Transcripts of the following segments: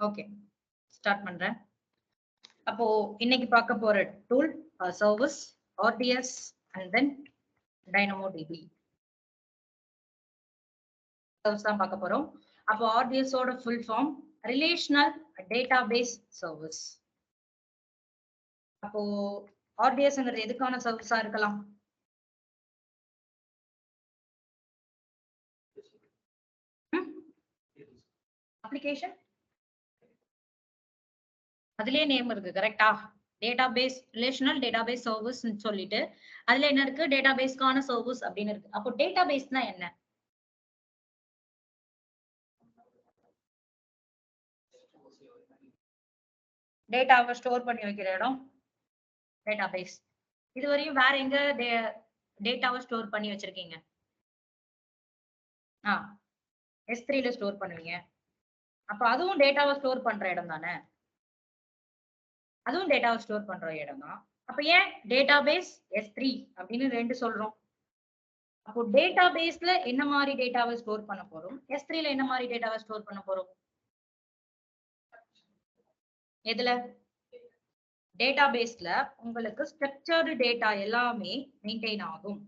Okay, start பண்றேன். அப்போ இன்னைக்கு பார்க்க போற two service RDS and then DynamoDB service தான் பார்க்க போறோம். அப்போ ஆர்டிஎஸ் ஓட full form relational database service. அப்போ ஆர்டிஎஸ்ங்கிறது எதுக்கான சர்வீஸா இருக்கலாம்? அப்ளிகேஷன், அதுலயே நேம் இருக்கு கரெக்டா? டேட்டாபேஸ் ரிலேஷனல் டேட்டாபேஸ் சர்வீஸ் சொல்லிட்டு அதுல என்ன இருக்கு? டேட்டாபேஸ்க்கான சர்வீஸ் அப்படின்னு இருக்கு. அப்போ டேட்டாபேஸ்னா என்ன? டேட்டாவை ஸ்டோர் பண்ணி வைக்கிற இடம் டேட்டாபேஸ். இதுவரையும் வேற எங்க டேட்டாவை ஸ்டோர் பண்ணி வச்சிருக்கீங்க? S3ல ஸ்டோர் பண்ணுவீங்க. அப்ப அதுவும் டேட்டாவை ஸ்டோர் பண்ற இடம் தானே? அதுவும் டேட்டாவை ஸ்டோர் பண்ற இடம் தான். அப்ப ஏன் டேட்டாபேஸ் S3 அப்படின்னு ரெண்டு சொல்றோம்? அப்போ டேட்டாபேஸ்ல என்ன மாதிரி டேட்டாவை ஸ்டோர் பண்ண போறோம், S3ல என்ன மாதிரி டேட்டாவை ஸ்டோர் பண்ண போறோம்? எதுல? டேட்டாபேஸ்ல உங்களுக்கு ஸ்ட்ரக்சர்டு டேட்டா எல்லாமே மெயின்டைன் ஆகும்,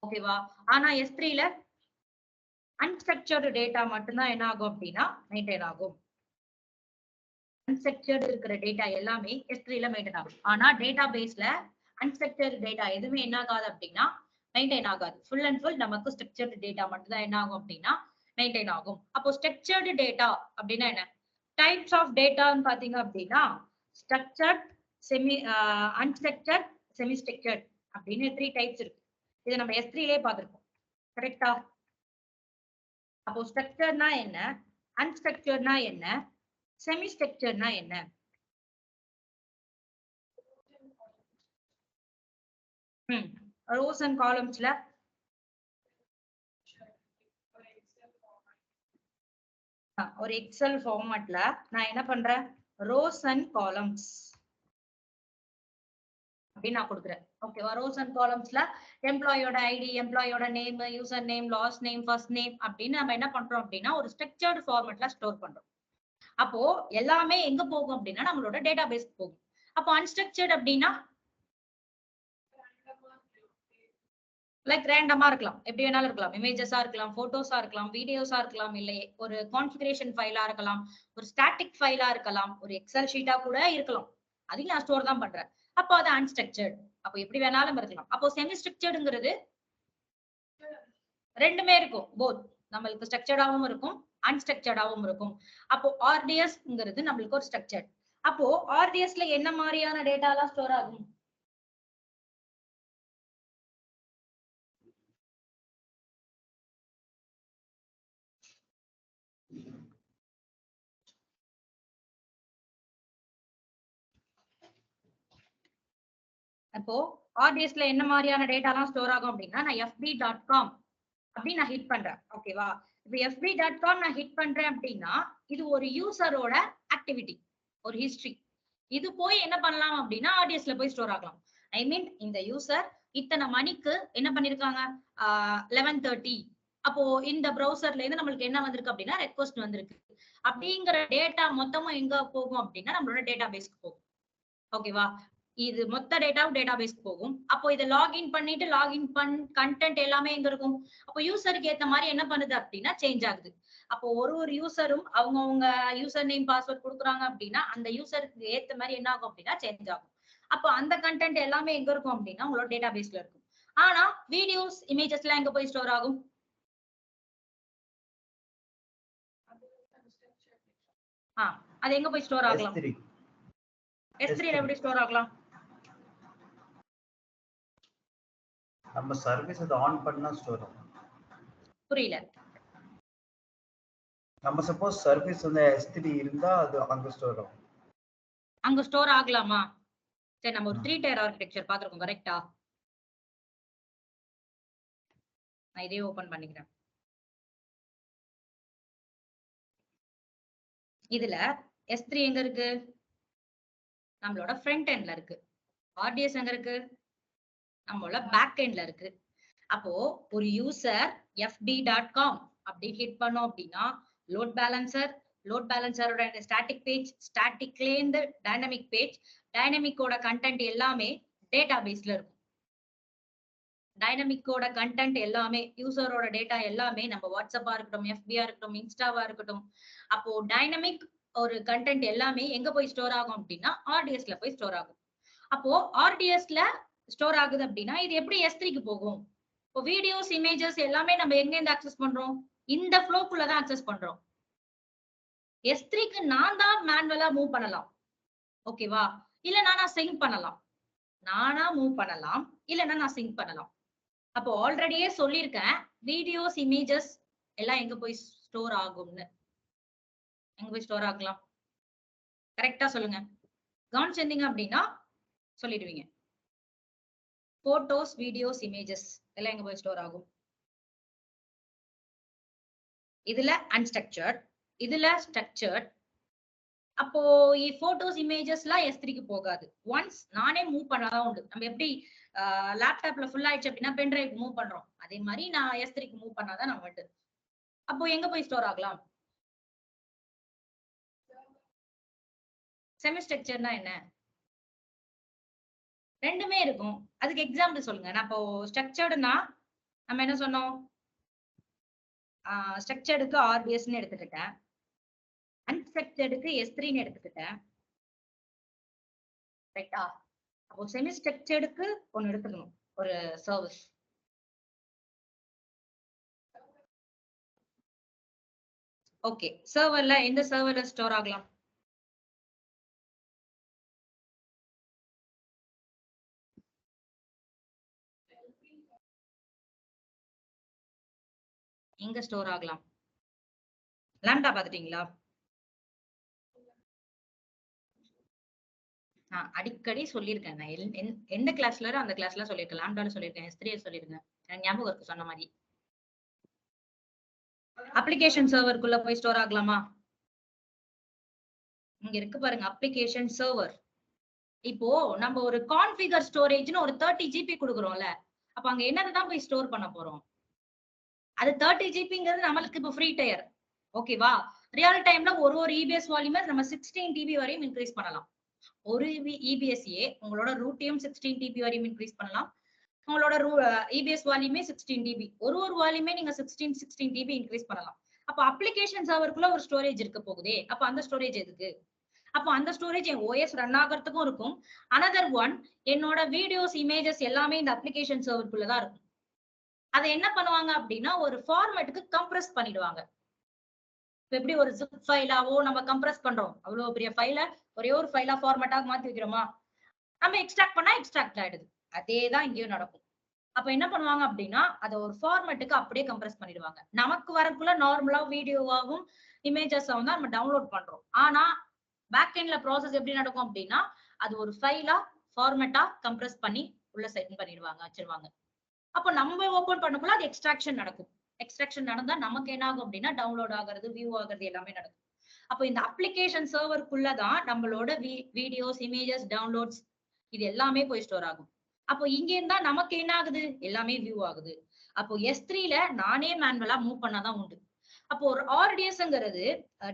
ஓகேவா? ஆனா S3ல அன்ஸ்ட்ரக்சர்டு டேட்டா மட்டும்தான் என்ன ஆகும் அப்படின்னா மெயின்டைன் ஆகும். அன்ஸ்ட்ரக்சர்டு இருக்கிற டேட்டா எல்லாமே S3ல மெயின்டைன் ஆகும். ஆனா டேட்டாபேஸ்ல அன்ஸ்ட்ரக்சர்டு டேட்டா எதுவுமே என்ன ஆகாது அப்படின்னா மெயின்டைன் ஆகாது. ஃபுல் அண்ட் ஃபுல் நமக்கு ஸ்ட்ரக்சர்டு டேட்டா மட்டும் தான் என்ன ஆகும் அப்படின்னா மெயின்டைன் ஆகும். அப்போ ஸ்ட்ரக்சர்டு டேட்டா அப்படின்னா என்ன? டைப்ஸ் ஆஃப் டேட்டான்னு பாத்தீங்க அப்படின்னா structured, semi unstructured, semi structured அப்படின்னு 3 டைப்ஸ் இருக்கு. இதை நம்ம S3லே பார்த்திருக்கோம், கரெக்டா? அப்போ ஸ்ட்ரக்சர்னா என்ன, அன்ஸ்ட்ரக்சர்னா என்ன, செமி ஸ்ட்ரக்சர்னா என்ன? ரோஸ் அண்ட் காலம்ஸ்ல ஒரு எக்ஸல் ஃபார்மட்ல நான் என்ன பண்றேன்? ரோஸ் அண்ட் காலம்ஸ் அப்படின்னு நான் கொடுக்குறேன், ஓகேவா? ரோஸ் அண்ட் காலம்ஸ்ல எம்ப்ளாயோட ஐடி, எம்ப்ளாயோட name, user name, last name, first name அப்படின்னு நம்ம என்ன பண்றோம் அப்படின்னா ஒரு ஸ்ட்ரக்சர்டு ஃபார்மட்ல ஸ்டோர் பண்றோம். அப்போ எல்லாமே எங்க போகும் அப்படின்னா நம்மளோட டேட்டாபேஸ் போகும். அப்போ அன்ஸ்ட்ரக்சர்ட் அப்படின்னா லைக் ரேண்டமா இருக்கலாம், எப்படி வேணாலும் இருக்கலாம். இமேஜஸா இருக்கலாம், போட்டோஸா இருக்கலாம், வீடியோஸா இருக்கலாம், இல்லை ஒரு கான்ஃபிகரேஷன் ஃபைலா இருக்கலாம், ஒரு ஸ்டாட்டிக் ஃபைலா இருக்கலாம், ஒரு எக்ஸல் ஷீட்டா கூட இருக்கலாம். அதையும் நான் ஸ்டோர் தான் பண்றேன். அப்போ அது அன்ஸ்ட்ரக்சர்ட். அப்போ எப்படி வேணாலும் இருக்கலாம். அப்போ செமி ஸ்ட்ரக்சர்டுங்கிறது ரெண்டுமே இருக்கும், போத். நம்மளுக்கு ஸ்ட்ரக்சர்டாவும் இருக்கும், அன்ஸ்ட்ரக்சர்டாவும் இருக்கும். அப்போ ஆர்டிஎஸ்ங்கிறது நம்மளுக்கு ஒரு ஸ்ட்ரக்சர்ட். அப்போ ஆர்டிஎஸ்ல என்ன மாதிரியான டேட்டா எல்லாம் ஸ்டோர் ஆகும்? அப்போ ஆர்டிஎஸ்ல என்ன மாதிரியான டேட்டா எல்லாம் ஸ்டோர் ஆகும் அப்படின்னா நான் fb.com அப்படின்னு நான் ஹிட் பண்றேன், ஓகேவா? இப்போ fb.com நான் ஹிட் பண்றேன் அப்படின்னா இது ஒரு யூசரோட ஆக்டிவிட்டி, ஒரு ஹிஸ்டரி. இது போய் என்ன பண்ணலாம் அப்படின்னா ஆர்டிஎஸ்ல போய் ஸ்டோர் ஆகலாம். ஐ மீன் இந்த யூசர் இத்தனை மணிக்கு என்ன பண்ணிருக்காங்க, 11:30. அப்போ இந்த ப்ரௌசர்ல இருந்து நம்மளுக்கு என்ன வந்திருக்கு அப்படின்னா ரெக்வஸ்ட் வந்திருக்கு. அப்படிங்கிற டேட்டா மொத்தமும் எங்க போகும் அப்படின்னா நம்மளோட டேட்டா பேஸ்க்கு போகும், ஓகேவா? இது மொத்த டேட்டாவும் டேட்டா பேஸ்க்கு போகும். அப்போ இதை லாகின் பண்ணிட்டு லாகின் கண்டென்ட் எல்லாமே எங்க இருக்கும்? அப்போ யூசருக்கு ஏத்த மாதிரி என்ன பண்ணுது அப்படின்னா சேஞ்ச் ஆகுது. அப்போ ஒரு யூசரும் அவங்க யூசர் நேம் பாஸ்வேர்ட் கொடுக்குறாங்க அப்படின்னா அந்த யூசருக்கு ஏத்த மாதிரி என்ன ஆகும் அப்படின்னா சேஞ்ச் ஆகும். அப்போ அந்த கண்டென்ட் எல்லாமே எங்க இருக்கும் அப்படின்னா உங்களோட டேட்டா பேஸ்ல இருக்கும். ஆனா வீடியோஸ், இமேஜஸ் எல்லாம் எங்க போய் ஸ்டோர் ஆகும்? அது எங்க போய் ஸ்டோர் ஆகலாம்? S3ல எப்படி ஸ்டோர் ஆகலாம்? நம்ம சர்வீஸ் அத ஆன் பண்ணா ஸ்டோர் ஆகும். புரியல. நம்ம சப்போஸ் சர்வீஸ் வந்து S3 இருந்தா அது அங்க ஸ்டோர் ஆகும். அங்க ஸ்டோர் ஆகலாமா? சரி, நம்ம ஒரு 3 tier ஆர்க்கிடெக்சர் பாத்துறோம், கரெக்ட்டா? நான் இதே ஓபன் பண்ணிக்கிறேன். இதுல S3 எங்க இருக்கு? நம்மளோட ஃப்ரண்ட் எண்ட்ல இருக்கு. ஆர்டிஎஸ் எங்க இருக்கு? நம்மளோட பேக் எண்ட்ல இருக்கு. அப்போ ஒரு யூசர் fb.com அப்படி ஹிட் பண்ணோம் அப்படின்னா லோட் பேலன்சர், லோட் பேலன்சரோட ஸ்டாட்டிக் பேஜ், ஸ்டாட்டிக்ல இருந்து டைனமிக் பேஜ், டைனமிக்கோட கண்டென்ட் எல்லாமே டேட்டா பேஸ்ல இருக்கும். டைனமிக்கோட கண்டென்ட் எல்லாமே யூசரோட டேட்டா எல்லாமே நம்ம வாட்ஸ்அப்பா இருக்கட்டும், எஃபியா இருக்கட்டும், இன்ஸ்டாவா இருக்கட்டும். அப்போ டைனமிக் ஒரு கண்டென்ட் எல்லாமே எங்க போய் ஸ்டோர் ஆகும் அப்படின்னா ஆர்டிஎஸ்ல போய் ஸ்டோர் ஆகும். அப்போ ஆர்டிஎஸ்ல ஸ்டோர் ஆகுது அப்படின்னா இது எப்படி S3க்கு போகும்? இப்போ வீடியோஸ், இமேஜஸ் எல்லாமே நம்ம எங்க இருந்து அக்சஸ் பண்றோம்? இந்த ஃப்ளோக்குள்ளதான் அக்சஸ் பண்றோம். S3க்கு நான் தான் மேனுவலா மூவ் பண்ணலாம். ஓகேவா? இல்லைன்னா நான் சிங்க் பண்ணலாம். நானா மூவ் பண்ணலாம், இல்லைன்னா நான் சிங்க் பண்ணலாம். அப்போ ஆல்ரெடியே சொல்லியிருக்கேன், வீடியோஸ், இமேஜஸ் எல்லாம் எங்க போய் ஸ்டோர் ஆகும்னு. எங்க போய் ஸ்டோர் ஆகலாம்? கரெக்டா சொல்லுங்க. கவனிச்சிருந்தீங்க அப்படின்னா சொல்லிடுவீங்க. போட்டோஸ், வீடியோஸ், இமேஜஸ் எல்லாம் எங்க போய் ஸ்டோர் ஆகும்? இதுல அன்ஸ்ட்ரக்சர்ட், இதுல ஸ்ட்ரக்சர்ட். அப்போ போட்டோஸ், இமேஜஸ்லாம் S3க்கு போகாது. ஒன்ஸ் நானே மூவ் பண்ணாதான் உண்டு. நம்ம எப்படி லேப்டாப்ல ஃபுல் ஆயிடுச்சு அப்படின்னா பென் டிரைவ் மூவ் பண்றோம், அதே மாதிரி நான் S3க்கு மூவ் பண்ணாதான் நான் உண்டு. அப்போ எங்க போய் ஸ்டோர் ஆகலாம்? செமி ஸ்ட்ரக்சர்னா என்ன? ரெண்டுமே இருக்கும். அதுக்கு எக்ஸாம்பிள் சொல்லுங்க. நான் இப்போ ஸ்ட்ரக்சர்டுனா நம்ம என்ன சொன்னோம்? ஸ்ட்ரக்சர்டுக்கு ஆர்டிஎஸ்ன்னு எடுத்துக்கிட்டேன், அன்ஸ்ட்ரக்சர்டுக்கு S3ன்னு எடுத்துக்கிட்டேன். ரைட்டா? அப்போ செமி ஸ்ட்ரக்சர்டுக்கு ஒன்னு எடுத்துக்கணும், ஒரு சர்வீஸ். ஓகே, சர்வர்ல எந்த சர்வர்ல ஸ்டோர் ஆகலாம்? எங்க ஸ்டோர் ஆகலாம்? லாம்டா பாத்துட்டீங்களா? நான் அடிக்கடி சொல்லியிருக்கேன். நான் எந்த கிளாஸ்ல அந்த கிளாஸ்ல சொல்லியிருக்கேன். லாம்டால சொல்லியிருக்கேன், S3 சொல்லியிருக்கேன். எனக்கு ஞாபகம் இருக்கு சொன்ன மாதிரி. அப்ளிகேஷன் சர்வருக்குள்ள போய் ஸ்டோர் ஆகலாமா? இங்க இருக்கு பாருங்க, அப்ளிகேஷன் சர்வர். இப்போ நம்ம ஒரு கான்ஃபிகர் ஸ்டோரேஜ்னு ஒரு 30 GB கொடுக்குறோம்ல, அப்ப அங்க என்னதான் போய் ஸ்டோர் பண்ண போறோம்? அது 30 GBங்கிறது நம்மளுக்கு இப்போ ஃப்ரீ டயர். ஓகேவா? ரியல் டைம்ல ஒரு EBS வால்யூமை நம்ம 16 TB வரையும் இன்க்ரீஸ் பண்ணலாம். ஒரு EBSA உங்களோட ரூட்டையும் 16 TB வரையும் இன்க்ரீஸ் பண்ணலாம். உங்களோட EBS வால்யூமே 16 TB. ஒரு வால்யூமே நீங்க 16 TB இன்க்ரீஸ் பண்ணலாம். அப்ப அப்ளிகேஷன் சர்வருக்குள்ள ஒரு ஸ்டோரேஜ் இருக்க போகுதே, அப்ப அந்த ஸ்டோரேஜ் எதுக்கு? அப்போ அந்த ஸ்டோரேஜ் என் OS ரன் ஆகிறதுக்கும் இருக்கும். அனதர் ஒன், என்னோட வீடியோஸ், இமேஜஸ் எல்லாமே இந்த அப்ளிகேஷன் சர்வருக்குள்ளதான் இருக்கும். அதை என்ன பண்ணுவாங்க அப்படின்னா ஒரு ஃபார்மேட்டுக்கு கம்ப்ரஸ் பண்ணிடுவாங்க. எப்படி ஒரு ஜிப் ஃபைலாவோ நம்ம கம்ப்ரஸ் பண்றோம், அவ்வளவு பெரிய ஃபைல ஒரே ஒரு ஃபைலா ஃபார்மேட்டாக மாத்தி வைக்கிறோமா? நம்ம எக்ஸ்ட்ராக்ட் பண்ணா எக்ஸ்ட்ராக்ட் ஆயிடுது. அதேதான் இங்கேயும் நடக்கும். அப்ப என்ன பண்ணுவாங்க அப்படின்னா அதை ஒரு ஃபார்மேட்டுக்கு அப்படியே கம்ப்ரஸ் பண்ணிடுவாங்க. நமக்கு வரக்குள்ள நார்மலா வீடியோவாகவும் இமேஜஸாவும் தான் நம்ம டவுன்லோட் பண்றோம். ஆனா பேக் எண்ட்ல ப்ராசஸ் எப்படி நடக்கும் அப்படின்னா அது ஒரு ஃபைலா ஃபார்மேட்டா கம்ப்ரஸ் பண்ணி உள்ள செட் பண்ணிடுவாங்க, வச்சிருவாங்க. அப்போ நம்ம ஓபன் பண்ணக்குள்ள அது எக்ஸ்ட்ராக்ஷன் நடக்கும். எக்ஸ்ட்ராக்ஷன் நடந்தா நமக்கு என்ன ஆகும் அப்படின்னா டவுன்லோட் ஆகுறது, வியூ ஆகுறது எல்லாமே நடக்கும். அப்போ இந்த அப்ளிகேஷன் சர்வருக்குள்ளதான் நம்மளோட வீடியோஸ், இமேஜஸ், டவுன்லோட்ஸ் இது எல்லாமே போய் ஸ்டோர் ஆகும். அப்போ இங்க இருந்தா நமக்கு என்ன ஆகுது? எல்லாமே வியூ ஆகுது. அப்போ S3ல நானே மேனுவலா மூவ் பண்ணாதான் உண்டு. அப்போ ஒரு ஆர்டிஎஸ்ங்கிறது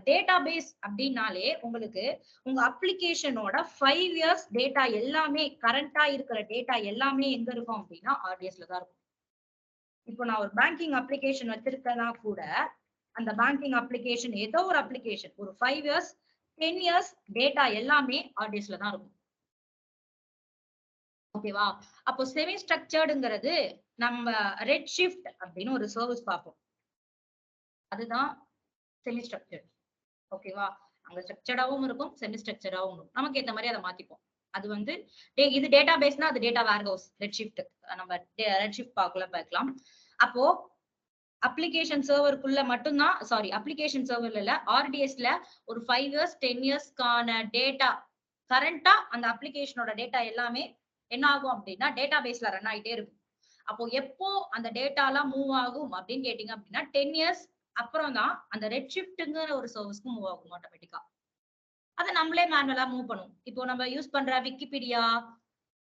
டேட்டா பேஸ் அப்படின்னாலே உங்களுக்கு உங்க அப்ளிகேஷனோட 5 years டேட்டா எல்லாமே, கரண்டா இருக்கிற டேட்டா எல்லாமே எங்க இருக்கும் அப்படின்னா ஆர்டிஎஸ்ல தான் இருக்கும். இப்போ நான் ஒரு பேங்கிங் அப்ளிகேஷன் வச்சிருக்கேன்னா கூட அந்த பேங்கிங் அப்ளிகேஷன் ஏதோ ஒரு அப்ளிகேஷன் ஒரு 5 years 10 years டேட்டா எல்லாமே ஆர்டிஎஸ்ல தான் இருக்கும். ஓகேவா? அப்போ செமி ஸ்ட்ரக்சர்டுங்கிறது நம்ம ரெட் ஷிஃப்ட் அப்படின்னு ஒரு சர்வீஸ் பார்ப்போம். அதுதான் செமி ஸ்ட்ரக்சர்ட். ஓகேவா? அங்க ஸ்ட்ரக்சர்டாவும் இருக்கும், செமி ஸ்ட்ரக்சர்டாவும் இருக்கும். நமக்கு ஏத்த மாதிரி அதை மாத்திப்போம். அது வந்து இது டேட்டா பேஸ்னா அது டேட்டா வேர்ஹவுஸ் ரெட் ஷிஃப்ட். நம்ம ரெட் ஷிஃப்ட் பார்க்கலாம். அப்போ அப்ளிகேஷன் சர்வருக்குள்ள மட்டும்தான், சாரி அப்ளிகேஷன் சர்வர்ல இல்ல, ஆர்டிஎஸ்ல ஒரு 5 years 10 yearsக்கான டேட்டா கரண்டா அந்த அப்ளிகேஷனோட டேட்டா எல்லாமே என்ன ஆகும் அப்படின்னா டேட்டா பேஸ்ல ரன் ஆயிட்டே இருக்கும். அப்போ எப்போ அந்த டேட்டா எல்லாம் மூவ் ஆகும் அப்படின்னு கேட்டீங்க அப்படின்னா 10 years அப்புறம் தான் அந்த ரெட் ஷிஃப்ட்ங்கிற ஒரு சர்வீஸ்க்கு மூவ் ஆகும் ஆட்டோமேட்டிக்கா. அதை நம்மளே மேனுவலா மூவ் பண்ணுவோம். இப்போ நம்ம யூஸ் பண்ற விக்கிபீடியா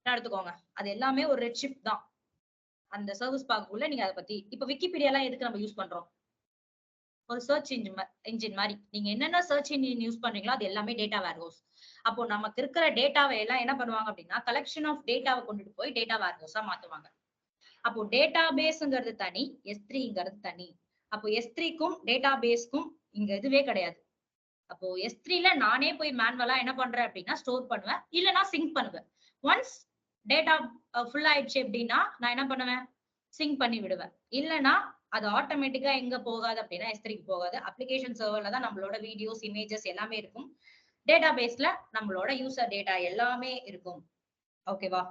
எடுத்துக்கோங்க, அது எல்லாமே ஒரு ரெட் ஷிஃப்ட் தான். அந்த சர்வீஸ் பார்க்கக்குள்ள நீங்க அதை பத்தி இப்ப விக்கிபீடியா எல்லாம் எதுக்கு நம்ம யூஸ் பண்றோம்? ஒரு சர்ச் இன்ஜின் மாதிரி. நீங்க என்னென்ன சர்ச் இன்ஜின் யூஸ் பண்றீங்களோ அது எல்லாமே டேட்டா வேர்ஹவுஸ். அப்போ நமக்கு இருக்கிற டேட்டாவை எல்லாம் என்ன பண்ணுவாங்க அப்படின்னா கலெக்ஷன் ஆஃப் டேட்டாவை கொண்டுட்டு போய் டேட்டா வேர்ஹவுஸா மாத்துவாங்க. அப்போ டேட்டா பேஸ்ங்கிறது தனி, S3ங்கிறது தனி. அப்போ S3க்கும் டேட்டா பேஸ்க்கும் இங்க இதுவே கிடையாது. அப்போ S3ல நானே போய் மேனுவலா என்ன பண்றேன் அப்படின்னா ஸ்டோர் பண்ணுவேன், இல்லைன்னா சிங்க் பண்ணுவேன். ஒன்ஸ் டேட்டா ஃபுல் ஆயிடுச்சு அப்படின்னா நான் என்ன பண்ணுவேன், சிங்க் பண்ணி விடுவேன். இல்லைன்னா அது ஆட்டோமேட்டிக்கா எங்க போகாது அப்படின்னா S3க்கு போகாது. அப்ளிகேஷன் சர்வர்ல தான் நம்மளோட வீடியோஸ், இமேஜஸ் எல்லாமே இருக்கும். டேட்டா பேஸ்ல நம்மளோட யூசர் டேட்டா எல்லாமே இருக்கும். ஓகேவா?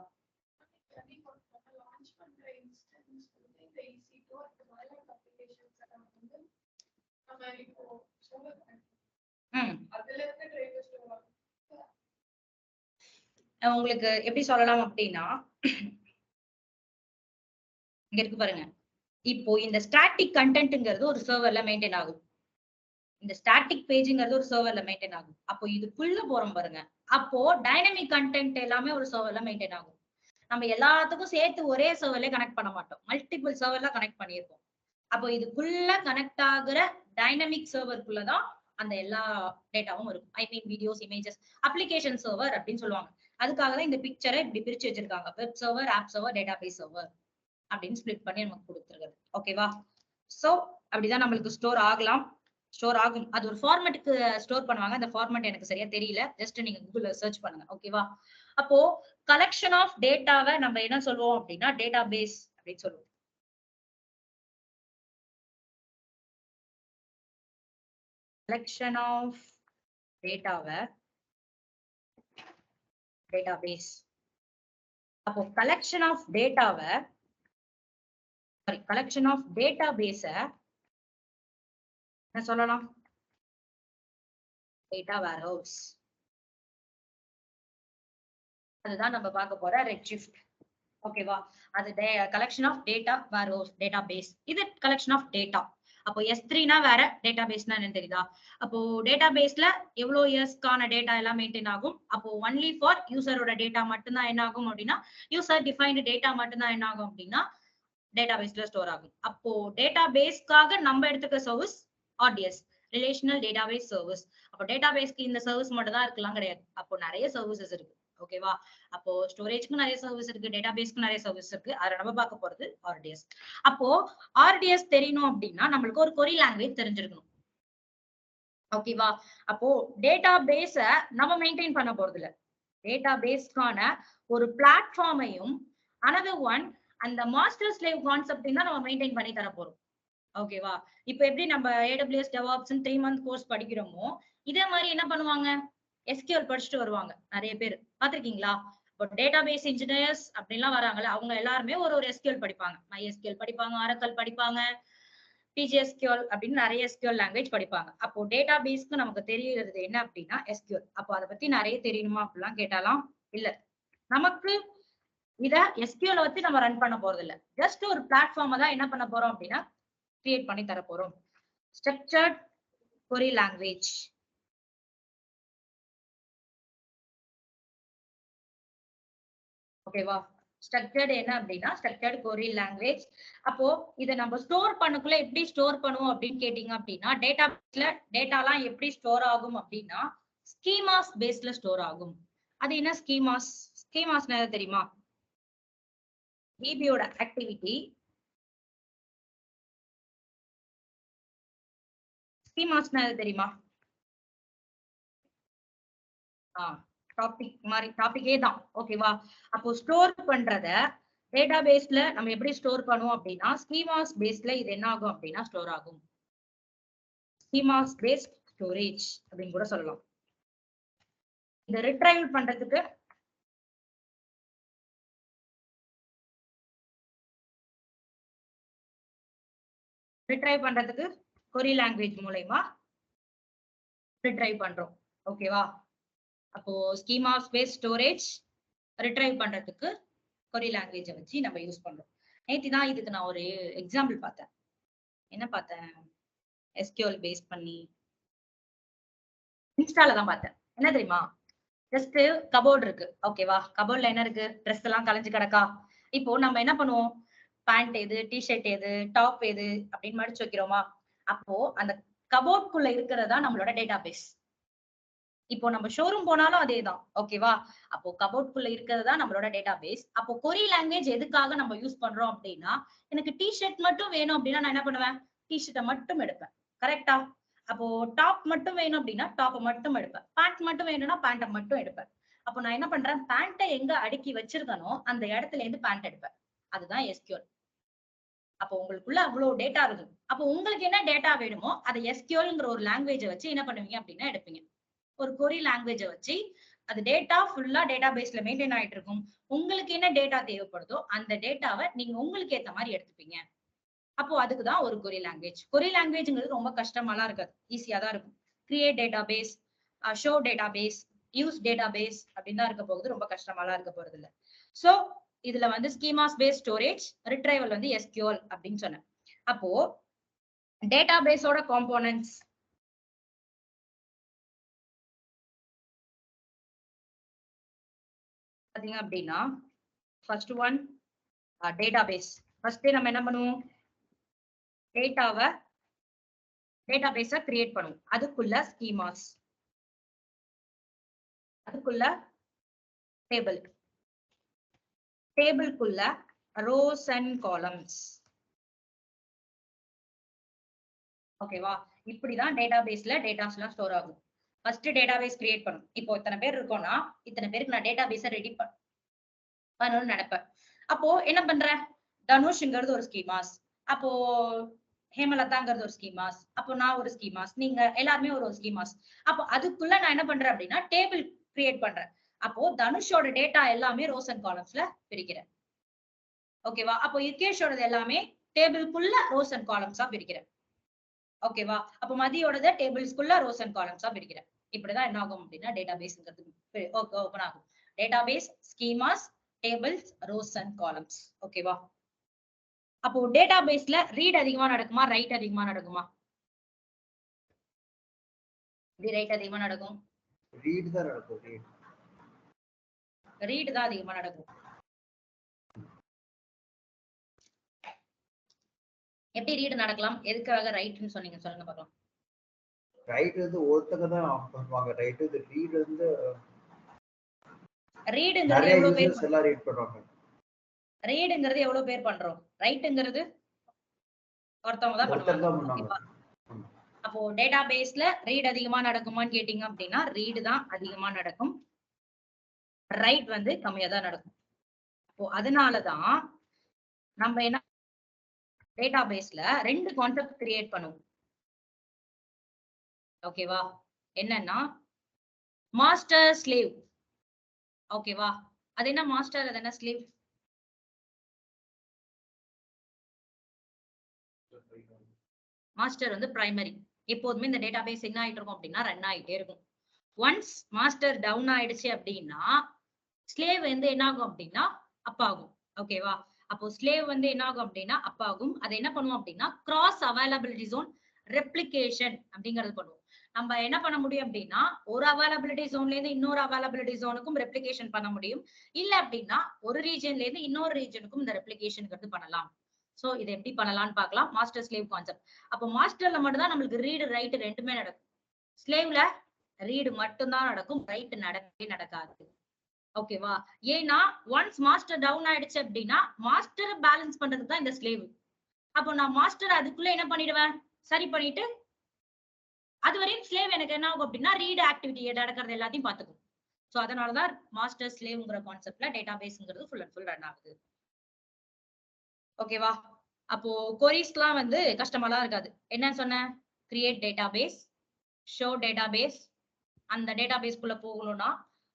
உங்களுக்கு எப்படி சொல்லலாம் அப்படின்னா இங்க இருக்கு பாருங்க. இப்போ இந்த ஸ்டாட்டிக் கண்டென்ட்ங்கிறது ஒரு சர்வர்ல மெயின்டைன் ஆகும். இந்த ஸ்டாட்டிக் பேஜ்ங்கிறது ஒரு சர்வர்ல மெயின்டைன் ஆகும். அப்போ இதுக்குள்ள போறோம் பாருங்க. அப்போ டைனமிக் கண்டென்ட் எல்லாமே ஒரு சர்வர்ல மெயின்டைன் ஆகும். நம்ம எல்லாத்துக்கும் சேர்த்து ஒரே சர்வர்ல கனெக்ட் பண்ண மாட்டோம். மல்டிபிள் சர்வர்ல கனெக்ட் பண்ணியிருப்போம். அப்போ இதுக்குள்ள கனெக்ட் ஆகுற டைனமிக் சர்வருக்குள்ளதான் அந்த எல்லா டேட்டாவும் இருக்கும். I mean videos, images, application server அப்படின்னு சொல்லுவாங்க. அதுக்காக தான் இந்த பிக்சரை இப்படி பிரிச்சு வச்சிருக்காங்க. Web server, app server, database server அப்படின்னு ஸ்பிளிட் பண்ணி நமக்கு கொடுத்துருக்காரு. ஓகேவா? சோ அப்படிதான் நம்மளுக்கு ஸ்டோர் ஆகும். அது ஒரு ஃபார்மேட்டுக்கு ஸ்டோர் பண்ணுவாங்க. அந்த ஃபார்மேட் எனக்கு சரியா தெரியல. ஜஸ்ட் நீங்க கூகுள்ல சர்ச் பண்ணுங்க. ஓகேவா? அப்போ கலெக்ஷன் ஆஃப் டேட்டாவை நம்ம என்ன சொல்லுவோம் அப்படின்னா டேட்டாபேஸ் அப்படின்னு சொல்லுவோம். கலெக்ஷன் ஆஃப் டேட்டாவை டேட்டாபேஸ். அப்போ கலெக்ஷன் ஆஃப் டேட்டாவை கலெக்ஷன் ஆஃப் டேட்டாபேஸ என்ன சொல்லலாம்? Data warehouse. அதுதான் நம்ம பார்க்க போற ரெட்ஷிஃப்ட். ஓகேவா? அது collection of data warehouse, database. இது கலெக்ஷன் ஆஃப் டேட்டா. அப்போ S3னா வேற, டேட்டாபேஸ்னா என்னன்னு தெரியுதா? அப்போ டேட்டாபேஸ்ல எவ்வளவு இயர்ஸ்க்கான டேட்டா எல்லாம் மெயின்டைன் ஆகும். அப்போ ஒன்லி ஃபார் யூசரோட டேட்டா மட்டும்தான் என்ன ஆகும் அப்படின்னா யூசர் டிஃபைன்டு டேட்டா மட்டும்தான் என்ன ஆகும் அப்படின்னா டேட்டாபேஸ்ல ஸ்டோர் ஆகும். அப்போ டேட்டாபேஸ்க்காக நம்ம எடுத்துக்க service RDS, relational database service. அப்போ டேட்டாபேஸ்க்கு இந்த சர்வீஸ் மட்டும் தான் இருக்கலாம் கிடையாது. அப்போ நிறைய சர்வீசஸ் இருக்கு. ஓகேவா? அப்போ ஸ்டோரேஜ்க்கு நிறைய சர்வீஸ் இருக்கு, டேட்டாபேஸ்க்கு நிறைய சர்வீஸ் இருக்கு. அதை நம்ம பார்க்க போறது RDS. அப்போ RDS தெரியணும் அப்படின்னா நம்மளுக்கு ஒரு கொரி லாங்குவேஜ் தெரிஞ்சிருக்கணும். ஓகேவா? அப்போ டேட்டாபேஸ நம்ம மெயின்டைன் பண்ண போறது இல்ல. டேட்டாபேஸ்க்கான ஒரு பிளாட்ஃபார்மையும் another one அந்த மாஸ்டர் ஸ்லேவ் கான்செப்ட் தான் நம்ம மெயின்டைன் பண்ணி தர போறோம். ஓகேவா? இப்ப எப்படி நம்ம AWS DevOps 3 month கோர்ஸ் படிக்கிறோமோ இதே மாதிரி என்ன பண்ணுவாங்க, SQL படிச்சுட்டு வருவாங்க. நிறைய பேர் பாத்திருக்கீங்களா? இப்போ டேட்டாபேஸ் இன்ஜினியர்ஸ் அப்படின்லாம் வராங்கல்ல, அவங்க எல்லாருமே ஒரு SQL படிப்பாங்க. MySQL படிப்பாங்க, Oracle படிப்பாங்க, PGSQL அப்படின்னு நிறைய SQL லாங்குவேஜ் படிப்பாங்க. அப்போ டேட்டாபேஸ்க்கு நமக்கு தெரியறது என்ன அப்படின்னா SQL. அப்போ அதை பத்தி நிறைய தெரியணுமா அப்படிலாம் கேட்டாலாம் இல்ல. நமக்கு இத SQL வச்சு நம்ம ரன் பண்ண போறது இல்ல. ஜஸ்ட் ஒரு பிளாட்ஃபார்ம் தான் என்ன பண்ண போறோம் அப்படின்னா கிரியேட் பண்ணி தர போறோம். Structured query language. ஓகேவா? ஸ்ட்ரக்சர்ட் என்ன அப்படின்னா ஸ்ட்ரக்சர்ட் கொரி லாங்குவேஜ். அப்போ இதை நம்ம ஸ்டோர் பண்ணக்குள்ள எப்படி ஸ்டோர் பண்ணுவோம் அப்படின்னு கேட்டீங்க அப்படின்னா டேட்டாபேஸ்ல டேட்டாலாம் எப்படி ஸ்டோர் ஆகும் அப்படின்னா ஸ்கீமாஸ் பேஸ்ல ஸ்டோர் ஆகும். அது என்ன ஸ்கீமாஸ்? ஸ்கீமாஸ் தெரியுமா? DBயோட ஆக்டிவிட்டி ஸ்கீமாஸ் தெரியுமா? டாபிக் மாதிரி டாபிக்கே தான். ஓகேவா? அப்போ ஸ்டோர் பண்றத டேட்டாபேஸ்ல நம்ம எப்படி ஸ்டோர் பண்ணுவோம் அப்படின்னா ஸ்கீமாஸ் பேஸ்ல இது என்ன ஆகும் அப்படின்னா ஸ்டோர் ஆகும். ஸ்கீமாஸ் பேஸ்ட் ஸ்டோரேஜ் அப்படின்னு கூட சொல்லலாம். இந்த ரிட்ரைவ் பண்றதுக்கு கொரி லாங்குவேஜ் மூலமா ரிட்ரைவ் பண்றோம். ஓகேவா? அப்போ ஸ்கீமாஸ் பேஸ்ட் ஸ்டோரேஜ் ரிட்ரைவ் பண்றதுக்கு கொரி லாங்குவேஜை வச்சு நம்ம யூஸ் பண்றோம். நேற்று தான் இதுக்கு நான் ஒரு எக்ஸாம்பிள் பார்த்தேன். என்ன பார்த்தேன்? SQL பேஸ் பண்ணி இன்ஸ்டால தான் பார்த்தேன். என்ன தெரியுமா? ஜஸ்ட் கபோர்ட் இருக்கு. ஓகேவா? கபோர்ட்ல என்ன இருக்கு? ட்ரெஸ் எல்லாம் கலைஞ்சு கிடக்கா. இப்போ நம்ம என்ன பண்ணுவோம்? பேண்ட் எது, டிஷர்ட் எது, டாப் எது அப்படின்னு மடிச்சு வைக்கிறோமா? அப்போ அந்த கபோர்ட்குள்ள இருக்கிறதா நம்மளோட டேட்டா பேஸ். இப்போ நம்ம ஷோரூம் போனாலும் அதேதான். ஓகேவா? அப்போ கபோர்ட்குள்ள இருக்கிறதா நம்மளோட டேட்டா பேஸ். அப்போ கொரி லாங்குவேஜ் எதுக்காக நம்ம யூஸ் பண்றோம் அப்படின்னா, எனக்கு டி-ஷர்ட் மட்டும் வேணும் அப்படின்னா நான் என்ன பண்ணுவேன்? டி-ஷர்ட்டை மட்டும் எடுப்பேன். கரெக்டா? அப்போ டாப் மட்டும் வேணும் அப்படின்னா டாப் மட்டும் எடுப்பேன். பேண்ட் மட்டும் வேணும்னா பேண்ட்டை மட்டும் எடுப்பேன். அப்போ நான் என்ன பண்றேன்? பேண்ட்டை எங்க அடுக்கி வச்சிருக்கனோ அந்த இடத்துல இருந்து பேண்ட் எடுப்பேன். அதுதான் SQL. அப்போ உங்களுக்குள்ள அவ்வளவு டேட்டா இருக்கும். அப்போ உங்களுக்கு என்ன டேட்டா வேணுமோ அதை SQLங்கிற ஒரு லாங்குவேஜை வச்சு என்ன பண்ணுவீங்க அப்படின்னா எடுப்பீங்க. ஒரு கொரி லாங்குவேஜ வச்சு அது டேட்டா ஃபுல்லா டேட்டா பேஸ்ல மெயின்டைன் ஆயிட்டு இருக்கும். உங்களுக்கு என்ன டேட்டா தேவைப்படுதோ அந்த டேட்டாவை நீங்க உங்களுக்கு ஏத்த மாதிரி எடுத்துப்பீங்க. அப்போ அதுக்குதான் ஒரு கொரி லாங்குவேஜ். கொரி லாங்குவேஜ்ங்கிறது ரொம்ப கஷ்டமாலாம் இருக்காது. ஈஸியா தான் இருக்கும். Create database, show database, use database அப்படின்னு தான் இருக்க போகுது. ரொம்ப கஷ்டமாலாம் இருக்க போறது இல்ல. சோ இதுல வந்து ஸ்கீமாஸ் பேஸ் ஸ்டோரேஜ், ரிட்ரைவல் வந்து SQL அப்படின்னு சொன்னேன். அப்போ டேட்டா பேஸோட காம்போனன்ட்ஸ் பாத்தீங்க அப்படின்னா first one database. First நம்ம என்ன பண்ணுவோம்? டேட்டா பேஸ கிரியேட் பண்ணுவோம். அதுக்குள்ள ஸ்கீமாஸ், அதுக்குள்ள டேபிள், டேபிள்குள்ள ரோஸ் அண்ட் காலம்ஸ். ஓகேவா? இப்படிதான் டேட்டா பேஸ்ல டேட்டாஸ் எல்லாம் ஸ்டோர் ஆகும். ஃபர்ஸ்ட் டேட்டா பேஸ் கிரியேட் பண்ணும். இப்போ இத்தனை பேர் இருக்கோம்னா இத்தனை பேருக்கு நான் டேட்டா பேஸ ரெடி பண்ணணும்னு நினைப்பேன். அப்போ என்ன பண்றேன்? தனுஷ்ங்கிறது ஒரு ஸ்கீமாஸ், அப்போ ஹேமலதாங்கிறது ஒரு ஸ்கீமாஸ், அப்போ நான் ஒரு ஸ்கீமாஸ், நீங்க எல்லாருமே ஒரு ஸ்கீமாஸ். அப்போ அதுக்குள்ள நான் என்ன பண்றேன் அப்படின்னா டேபிள் கிரியேட் பண்றேன். அப்போ தனுஷோட டேட்டா எல்லாமே ரோஸ் அண்ட் காலம்ஸ்ல பிரிக்கிறேன். ஓகேவா? அப்போ யுகேஷோடது எல்லாமே டேபிள்குள்ள ரோஸ் அண்ட் காலம்ஸா பிரிக்கிறேன். ஓகேவா? அப்போ மதியோடத டேபிள்ஸ்குள்ள ரோஸ் அண்ட் காலம்ஸா பிரிக்கிறேன். இப்படிதான் என்ன ஆகும் அப்படின்னா டேட்டா பேஸ்ங்கிறது ஓபன் ஆகும். Database, schemas, tables, rows and columns. ஓகேவா? அப்போ டேட்டா பேஸ்ல ரீட் அதிகமா நடக்குமா, ரைட் அதிகமா நடக்குமா? இது ரைட் அதிகமா நடக்கும். ரீட் தான் நடக்கும். ரீட் தான் அதிகமா நடக்கும். எப்படி ரீட் நடக்கலாம்? எதுக்காக ரைட்னு சொன்னீங்க? சொல்லுங்க பார்க்கலாம். ரைட் வந்து ஒருத்தங்க தான் பண்ணுவாங்க. ரைட் வந்து ரீட் வந்து ரீடுங்கிறது நிறைய எவ்வளவு பேர் யூசர்ஸ் எல்லாம் ரீட் பண்ணுவாங்க. ரீடுங்கிறது எவ்வளவு பேர் பண்றோம்? ரைட்ங்கிறது ஒருத்தவங்க தான் பண்ணுவாங்க. அப்போ டேட்டா பேஸ்ல ரீட் அதிகமா நடக்குமான்னு கேட்டீங்க அப்படின்னா ரீட் தான் அதிகமா நடக்கும். ரைட் வந்து கம்மியா தான் நடக்கும். அப்போ அதனாலதான் நம்ம என்ன டேட்டா பேஸ்ல ரெண்டு கான்செப்ட் கிரியேட் பண்ணுவோம். ஓகேவா? என்னன்னா மாஸ்டர் ஸ்லேவ். ஓகேவா? அது என்ன மாஸ்டர், அது என்ன ஸ்லேவ்? மாஸ்டர் வந்து பிரைமரி. எப்போதுமே இந்த டேட்டா பேஸ் என்ன ஆயிட்டு இருக்கும் அப்படின்னா ரன் ஆயிட்டே இருக்கும். ஒன்ஸ் மாஸ்டர் டவுன் ஆயிடுச்சு அப்படின்னா ஸ்லேவ் வந்து என்ன ஆகும் அப்படின்னா அப் ஆகும். ஓகேவா? அப்போ ஸ்லேவ் வந்து என்ன ஆகும் அப்படின்னா அப் ஆகும். அதை என்ன பண்ணுவோம் அப்படின்னா கிராஸ் அவைலபிலிட்டி ஜோன் ரெப்ளிகேஷன் அப்படிங்கறது பண்ணுவோம். நம்ம என்ன பண்ண முடியும் அப்படின்னா ஒரு அவைலபிலிட்டி ஜோன்ல இருந்து இன்னொரு அவைலபிலிட்டி ஜோனுக்கும் ரெப்ளிகேஷன் பண்ண முடியும். இல்ல அப்படின்னா ஒரு ரீஜன்ல இருந்து இன்னொரு ரீஜனுக்கும் இந்த ரெப்ளிகேஷன் பண்ணலாம். சோ இதை எப்படி பண்ணலாம்னு பார்க்கலாம். Master slave concept. அப்போ மாஸ்டர்ல மட்டும் தான் நம்மளுக்கு ரீடு ரைட் ரெண்டுமே நடக்கும். ஸ்லேவ்ல ரீடு மட்டும் தான் நடக்கும், ரைட் நடக்கவே நடக்காது. ஓகேவா? ஏன்னா ஒன்ஸ் மாஸ்டர் டவுன் ஆயிடுச்சு அப்படின்னா மாஸ்டர் பேலன்ஸ் பண்றதுக்கு தான் இந்த ஸ்லேவ். அப்போ நான் மாஸ்டர் அதுக்குள்ள என்ன பண்ணிடுவேன்? சரி பண்ணிட்டு அதுவரையும் ஸ்லேவ் எனக்கு என்ன ஆகும் அப்படின்னா ரீட் ஆக்டிவிட்டி நடக்கிறது எல்லாத்தையும் பாத்துக்கும். சோ அதனாலதான் மாஸ்டர் ஸ்லேவ்ங்கிற கான்செப்ட்ல டேட்டா பேஸ்ங்கிறது ஃபுல் அண்ட் ஃபுல் ரன் ஆகுது. ஓகேவா? அப்போ கொரிஸ்லாம் வந்து கஷ்டமாலாம் இருக்காது. என்ன சொன்னேன்? Create database, show database. அந்த டேட்டா பேஸ்க்குள்ள போகணும்னா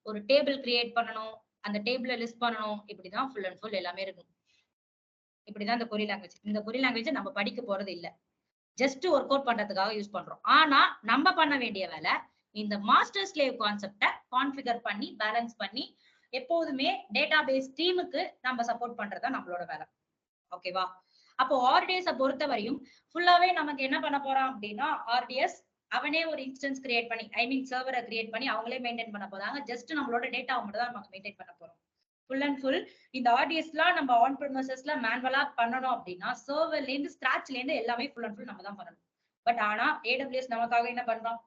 ஒரு டேபிள் கிரியேட் பண்ணணும், அந்த டேபிள லிஸ்ட் பண்ணணும். இப்படிதான் ஃபுல் அண்ட் ஃபுல் எல்லாமே இருக்கும். இப்படிதான் இந்த கொரி லாங்குவேஜ். இந்த கொரி லாங்குவேஜ் நம்ம படிக்க போறது இல்ல, ஜஸ்ட் ஒர்க் அவுட் பண்றதுக்காக யூஸ் பண்றோம். ஆனா நம்ம பண்ண வேண்டிய வேலை இந்த மாஸ்டர் ஸ்லேவ் கான்செப்ட கான்ஃபிகர் பண்ணி பேலன்ஸ் பண்ணி எப்போதுமே டேட்டா பேஸ் டீமுக்கு நம்ம சப்போர்ட் பண்றதா நம்மளோட வேலை. ஓகேவா? அப்போ ஆர்டிஎஸ் பொறுத்த வரையும் ஃபுல்லாவே நமக்கு என்ன பண்ண போறோம் அப்படின்னா ஆர்டிஎஸ் அவனே ஒரு இன்ஸ்டன்ஸ் கிரியேட் பண்ணி சர்வரை கிரியேட் பண்ணி அவங்களே மெயின்டைன் பண்ண போறாங்க. ஜஸ்ட் நம்மளோட டேட்டா மட்டும் தான் நம்ம மெயின்டைன் பண்ண போறோம். ஃபுல் அண்ட் ஃபுல் இந்த ஆர்டிஎஸ்லாம் நம்ம ஆன் ப்ரிமிசஸ்ல மேனுவலா பண்ணணும் அப்படின்னா சர்வர்ல இருந்து ஸ்கிராச்ல இருந்து எல்லாமே ஃபுல் அண்ட் ஃபுல் நம்ம தான் பண்ணணும். பட் ஆனா ஏடபிள்யூஎஸ் நமக்காக என்ன பண்றான்,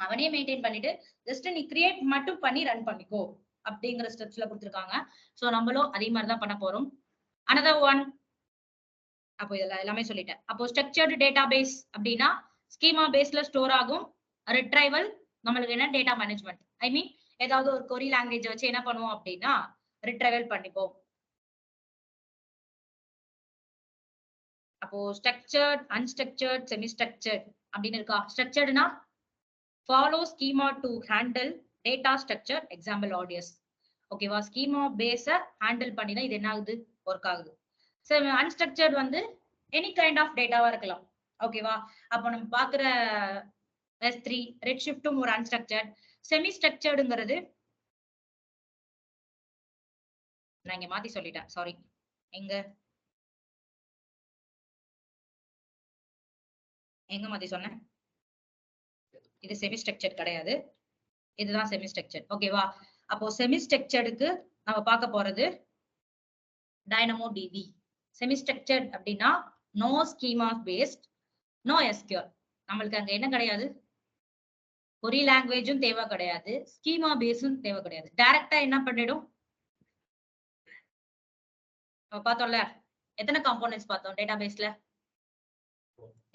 அவனே மெயின்டைன் பண்ணிட்டு ஜஸ்ட் நீ கிரியேட் மட்டும் பண்ணி ரன் பண்ணிக்கோ அப்படிங்கிற ஸ்டெப்ஸ்ல கொடுத்துருக்காங்க. சோ நம்மளும் அதே மாதிரி தான் பண்ண போறோம். another one, அப்போ இதெல்லாம் எல்லாமே சொல்லிட்டேன். அப்போ ஸ்ட்ரக்சர்டு டேட்டாபேஸ் அப்படின்னா ஸ்கீமா பேஸ்ல ஸ்டோர் ஆகும். ரிட்ரைவல் நம்மளுக்கு என்ன டேட்டா மேனேஜ்மெண்ட், ஐ மீன் ஏதாவது ஒரு கொரி லாங்குவேஜ் வச்சு என்ன பண்ணுவோம் அப்படின்னா ரிட்ரைவல் பண்ணிப்போம். அப்போ ஸ்ட்ரக்சர்ட், அன்ஸ்ட்ரக்சர்ட், செமி ஸ்ட்ரக்சர்ட் அப்படின்னு இருக்கா. ஸ்ட்ரக்சர்டுனா follow schema to handle data structure, example audios. ஓகேவா, ஸ்கீமா பேஸ ஹேண்டில் பண்ணி தான் இது என்ன ஆகுது, ஒர்க் ஆகுது. ஸோ அன்ஸ்ட்ரக்சர்ட் வந்து எனி கைண்ட் ஆஃப் டேட்டாவா இருக்கலாம். ஓகேவா, அப்போ நம்ம பாக்குற S3 ரெட் ஷிஃப்ட்டும் ஒரு அன்ஸ்ட்ரக்சர்ட். செமி ஸ்ட்ரக்சர்டுங்கிறது நான் இங்க மாத்தி சொல்லிட்டேன், சாரி. எங்க மாத்தி சொன்னேன், இது செமி ஸ்ட்ரக்சர்ட் கிடையாது, இதுதான் செமி ஸ்ட்ரக்சர்ட். ஓகேவா, அப்போ செமி ஸ்ட்ரக்சர்டுக்கு நம்ம பார்க்க போறது டைனமோ டிபி. செமி ஸ்ட்ரக்சர்ட் அப்படின்னா no schema based, no SQL. நம்மளுக்கு அங்க என்ன கிடையாது, கொரி லாங்குவேஜும் தேவை கிடையாது, ஸ்கீமா பேஸும் தேவை கிடையாது. டைரக்டா என்ன பண்ணிடும், பார்த்தோம்ல எத்தனை காம்போனன்ட்ஸ் பார்த்தோம் டேட்டாபேஸ்ல,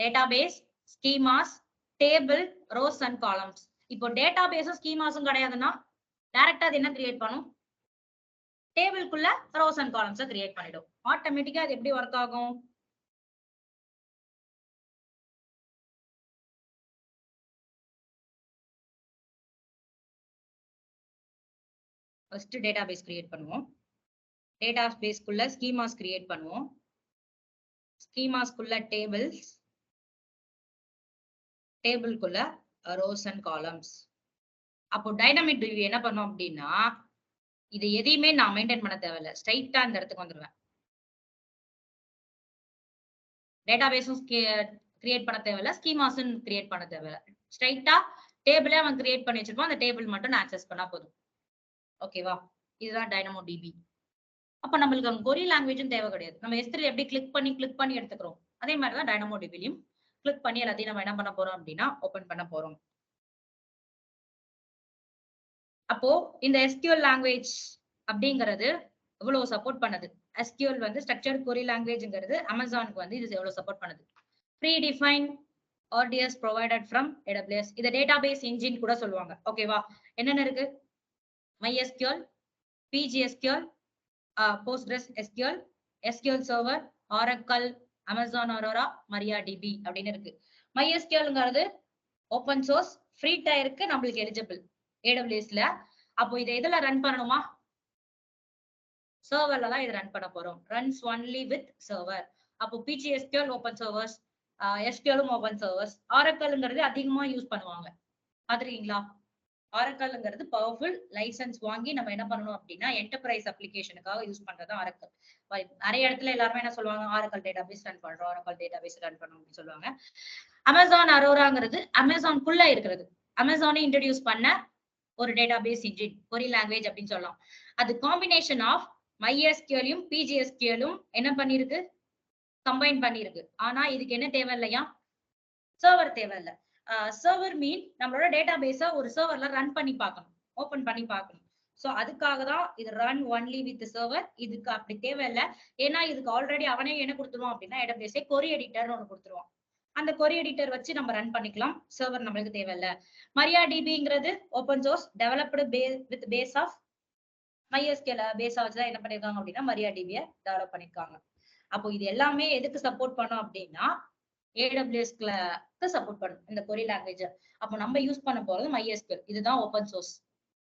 database, schemas, table, rows and columns. இப்போ டேட்டாபேஸும் ஸ்கீமாஸும் கிடையாதுன்னா டைரக்டா அது என்ன கிரியேட் பண்ணும், டேபிள்குள்ள ரோஸ் அண்ட் காலம்ஸை கிரியேட் பண்ணிடும். ஆட்டோமேட்டிக்கா அது எப்படி ஒர்க் ஆகும், ஃபர்ஸ்ட் டேட்டாபேஸ் கிரியேட் பண்ணுவோம், டேட்டாபேஸ்க்குள்ள ஸ்கீமாஸ் கிரியேட் பண்ணுவோம், ஸ்கீமாஸ்க்குள்ள டேபிள்ஸ், டேபிள்குள்ள ரோஸ் அண்ட் காலம்ஸ். அப்போ டைனமிக் டிவி என்ன பண்ணும் அப்படின்னா இது எதையுமே நான் மெயின்டைன் பண்ண தேவையில்லை, ஸ்ட்ரைட்டா இந்த இடத்துக்கு வந்துருவேன். டேட்டாபேஸும் கிரியேட் பண்ண தேவையில்ல, ஸ்கீமாஸும் கிரியேட் பண்ண தேவையில்ல, ஸ்ட்ரைட்டா டேபிளே அவன் கிரியேட் பண்ணி வச்சிருப்பான், அந்த டேபிள் மட்டும் நான் ஆக்சஸ் பண்ணா போதும். ஓகேவா, இதுதான் டைனமோ டிபி. அப்ப நம்மளுக்கு அங்க கொரி லாங்குவேஜும் தேவை கிடையாது. நம்ம S3 எப்படி கிளிக் பண்ணி எடுத்துக்கிறோம், அதே மாதிரிதான் டைனமோ டிபிலையும் கிளிக் பண்ணி எல்லாத்தையும் நம்ம என்ன பண்ண போறோம் அப்படின்னா ஓபன் பண்ண போறோம். அப்போ இந்த SQL லாங்குவேஜ் அப்படிங்கிறது எவ்வளவு சப்போர்ட் பண்ணுது, SQL வந்து ஸ்ட்ரக்சர்ட் கொரி லாங்குவேஜ்ங்கிறது அமேசானுக்கு வந்து இது எவ்வளவு சப்போர்ட் பண்ணுது. Predefine RDS provided from AWS. இத டேட்டாபேஸ் இன்ஜின் கூட சொல்லுவாங்க. ஓகேவா, என்னென்ன இருக்கு, MySQL, PGSQL, PostgreSQL, SQL Server, Oracle, Amazon Aurora, MariaDB அப்படின்னு இருக்கு. MySQLங்கிறது ஓபன் சோர்ஸ், ஃப்ரீ டயருக்கு நம்மளுக்கு எலிஜிபிள் AWSல. அப்போ இதை எதுல ரன் பண்ணணுமா, சர்வர்ல தான் இது ரன் பண்ண போறோம். Runs only with server. அப்போ PGSQL ஓபன் சர்வர்ஸ், SQLம் ஓபன் சர்வர்ஸ். ஆரக்கல்ங்கிறது அதிகமா யூஸ் பண்ணுவாங்க, பாத்துருக்கீங்களா. ஆரக்கல்ங்கிறது பவர்ஃபுல், லைசன்ஸ் வாங்கி நம்ம என்ன பண்ணணும் அப்படின்னா என்டர்பிரைஸ் அப்ளிகேஷனுக்காக யூஸ் பண்றது ஆரக்கல். நிறைய இடத்துல எல்லாருமே என்ன சொல்லுவாங்க, ஆரக்கல் டேட்டாபேஸ் ரன் பண்றோம், ஆரக்கல் டேட்டாபேஸ் ரன் பண்ணணும் அப்படின்னு சொல்லுவாங்க. அமேசான் அரோராங்கிறது அமேசானுக்குள்ள இருக்கிறது, அமேசானே இன்ட்ரடியூஸ் பண்ண ஒரு டேட்டாபேஸ் இன்ஜின், கொரி லாங்குவேஜ் அப்படின்னு சொல்லலாம். அது காம்பினேஷன் ஆஃப் MySQLயும் PGSQLம் என்ன பண்ணிருக்கு, கம்பைன் பண்ணிருக்கு. ஆனா இதுக்கு என்ன தேவையில்லையா, சர்வர் தேவையில்லை. சர்வர் மீன் நம்மளோட டேட்டாபேஸ ஒரு சர்வர்ல ரன் பண்ணி பார்க்கணும், ஓபன் பண்ணி பார்க்கணும். சோ அதுக்காக தான் இது ரன் ஒன்லி வித் சர்வர். இதுக்கு அப்படி தேவையில்லை, ஏன்னா இதுக்கு ஆல்ரெடி அவனே என்ன கொடுத்துருவான் அப்படின்னா AWS கொரி எடிட்டர்னு ஒண்ணு கொடுத்துருவான். அந்த கொரி எடிட்டர் வச்சு நம்ம ரன் பண்ணிக்கலாம், சர்வர் நம்மளுக்கு தேவையில்லை. MariaDBங்கிறது open source, developed with base of MySQL பேஸா வச்சுதான் என்ன பண்ணிருக்காங்க அப்படின்னா MariaDB டெவலப் பண்ணிருக்காங்க. அப்போ இது எல்லாமே எதுக்கு சப்போர்ட் பண்ணும் அப்படின்னா AWS சப்போர்ட் பண்ணும் இந்த கொரி லாங்குவேஜ். அப்போ நம்ம யூஸ் பண்ண போறது MySQL, இதுதான் open source,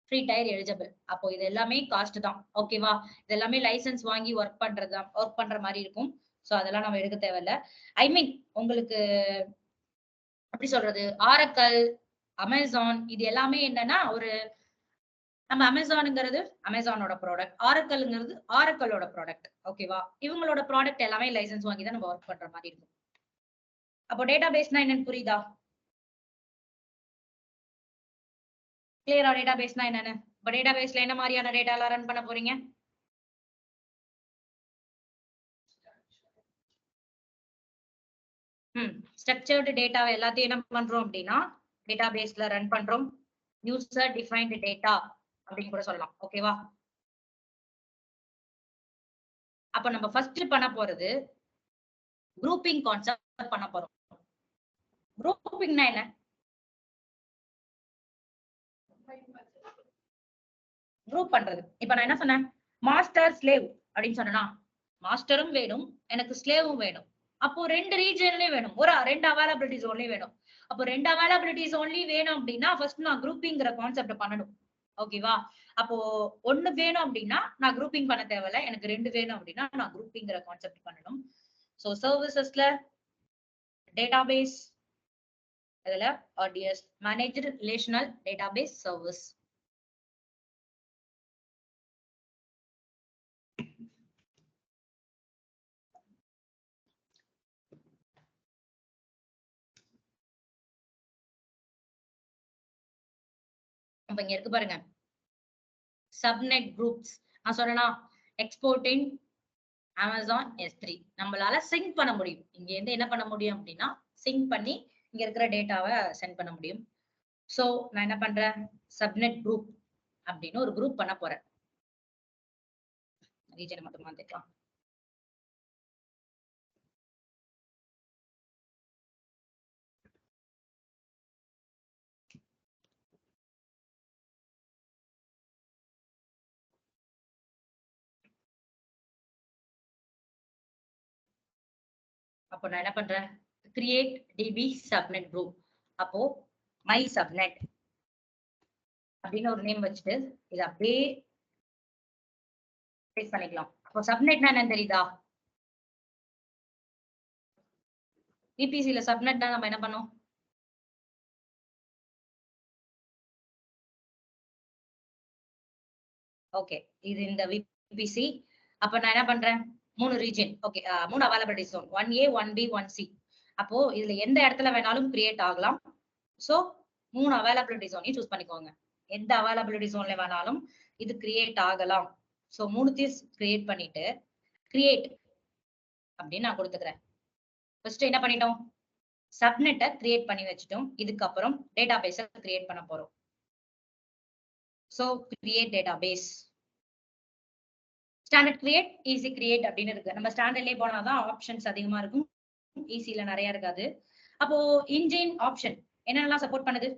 free tyre eligible. அப்போ இது எல்லாமே காஸ்ட் தான். ஓகேவா, இது எல்லாமே லைசன்ஸ் வாங்கி ஒர்க் பண்ற மாதிரி இருக்கும். சோ அதெல்லாம் நம்ம எடுக்க தேவையில்ல. ஐ மீன் உங்களுக்கு எப்படி சொல்றது, ஆரக்கல், அமேசான் இது எல்லாமே என்னன்னா ஒரு நம்ம அமேசானுங்கிறது அமேசானோட ப்ராடக்ட், ஆரக்கல்ங்கிறது ஆரக்கலோட ப்ராடக்ட். ஓகேவா, இவங்களோட ப்ராடக்ட் எல்லாமே லைசன்ஸ் வாங்கி தான் நம்ம ஒர்க் பண்ற மாதிரி இருக்கும். அப்போ டேட்டாபேஸ்னா என்னன்னு புரியுதா, கிளியரா, டேட்டாபேஸ்னா என்னன்னு. இப்ப டேட்டாபேஸ்ல என்ன மாதிரியான டேட்டா எல்லாம் ரன் பண்ண போறீங்க, ஸ்ட்ரக்சர்டு டேட்டாவை எல்லாத்தையும் என்ன பண்றோம் அப்படின்னா டேட்டா பேஸ்ல ரன் பண்றோம். யூசர் டிஃபைன்டு டேட்டா அப்படின்னு கூட சொல்லலாம். ஓகேவா? அப்ப நம்ம ஃபர்ஸ்ட் பண்ண போறது குரூப்பிங் கான்செப்ட் பண்ண போறோம். குரூப்பிங்னா என்ன? குரூப் பண்றது. இப்ப நான் என்ன சொன்னேன், மாஸ்டர் ஸ்லேவ் அப்படின்னு சொன்னா மாஸ்டரும் வேணும், எனக்கு ஸ்லேவும் வேணும். அப்போ 2 ரீஜன்லயும் வேணும், ஒரு 2 அவைலபிலிட்டிஸ் ஒன்லி வேணும். அப்போ 2 அவைலபிலிட்டிஸ் ஒன்லி வேணும் அப்படின்னா ஃபர்ஸ்ட் நான் குரூப்பிங்கிற கான்செப்ட் பண்ணணும். ஓகேவா? அப்போ 1 வேணும் அப்படின்னா நான் குரூப்பிங் பண்ண தேவையில்ல, எனக்கு 2 வேணும் அப்படின்னா நான் குரூப்பிங்கிற கான்செப்ட் பண்ணணும். சோ சர்வீசஸ்ல டேட்டாபேஸ், அதுல RDS managed relational database service. அப்ப இங்க இருக்கு பாருங்க, சப்நெட் குரூப்ஸ். நான் சொன்னா எக்ஸ்போர்ட்டிங் Amazon S3 நம்மளால சிங்க் பண்ண முடியும். இங்க இருந்து என்ன பண்ண முடியும் அப்படின்னா சிங்க் பண்ணி இங்க இருக்கிற டேட்டாவை சென்ட் பண்ண முடியும். சோ நான் என்ன பண்றேன், சப்நெட் குரூப் அப்படின்னு ஒரு குரூப் பண்ண போறேன். ரீஜன் மட்டும் மாத்திக்கலாம். அப்போ நான் என்ன பண்றேன், கிரியேட் டிபி சப்நெட் குரூப். அப்போ மை சப்நெட் அப்படின்னு ஒரு நேம் வச்சுட்டு இதை அப்படியே பேஸ்ட் பண்ணிக்கலாம். அப்போ சப்நெட்னா என்னன்னு தெரியுதா? VPCல சப்நெட்னா நம்ம என்ன பண்ணோம், ஓகே இது இந்த VPC. அப்ப நான் என்ன பண்றேன், 3 region, okay 3 availability zone, 1A 1B 1C. அப்போ இதுல எந்த இடத்துல வேணாலும் கிரியேட் ஆகலாம். சோ 3 அவைலபிலிட்டி ஜோனையும் சூஸ் பண்ணிக்கோங்க. எந்த அவைலபிலிட்டி ஜோன்ல வேணாலும் இது கிரியேட் ஆகலாம். சோ 3த்தையும் கிரியேட் பண்ணிட்டு கிரியேட் அப்படின்னு நான் கொடுத்துக்கிறேன். ஃபர்ஸ்ட் என்ன பண்ணிட்டோம், சப்நெட்டை கிரியேட் பண்ணி வச்சுட்டோம். இதுக்கப்புறம் டேட்டா பேஸை கிரியேட் பண்ண போறோம். So create database, standard create, easy create அப்படின்னு இருக்கு. நம்ம ஸ்டாண்டர்ட்லயே போனாதான் ஆப்ஷன்ஸ் அதிகமா இருக்கும், ஈஸில நிறைய இருக்காது. அப்போ இன்ஜின் ஆப்ஷன் என்னென்னலாம் சப்போர்ட் பண்ணுது,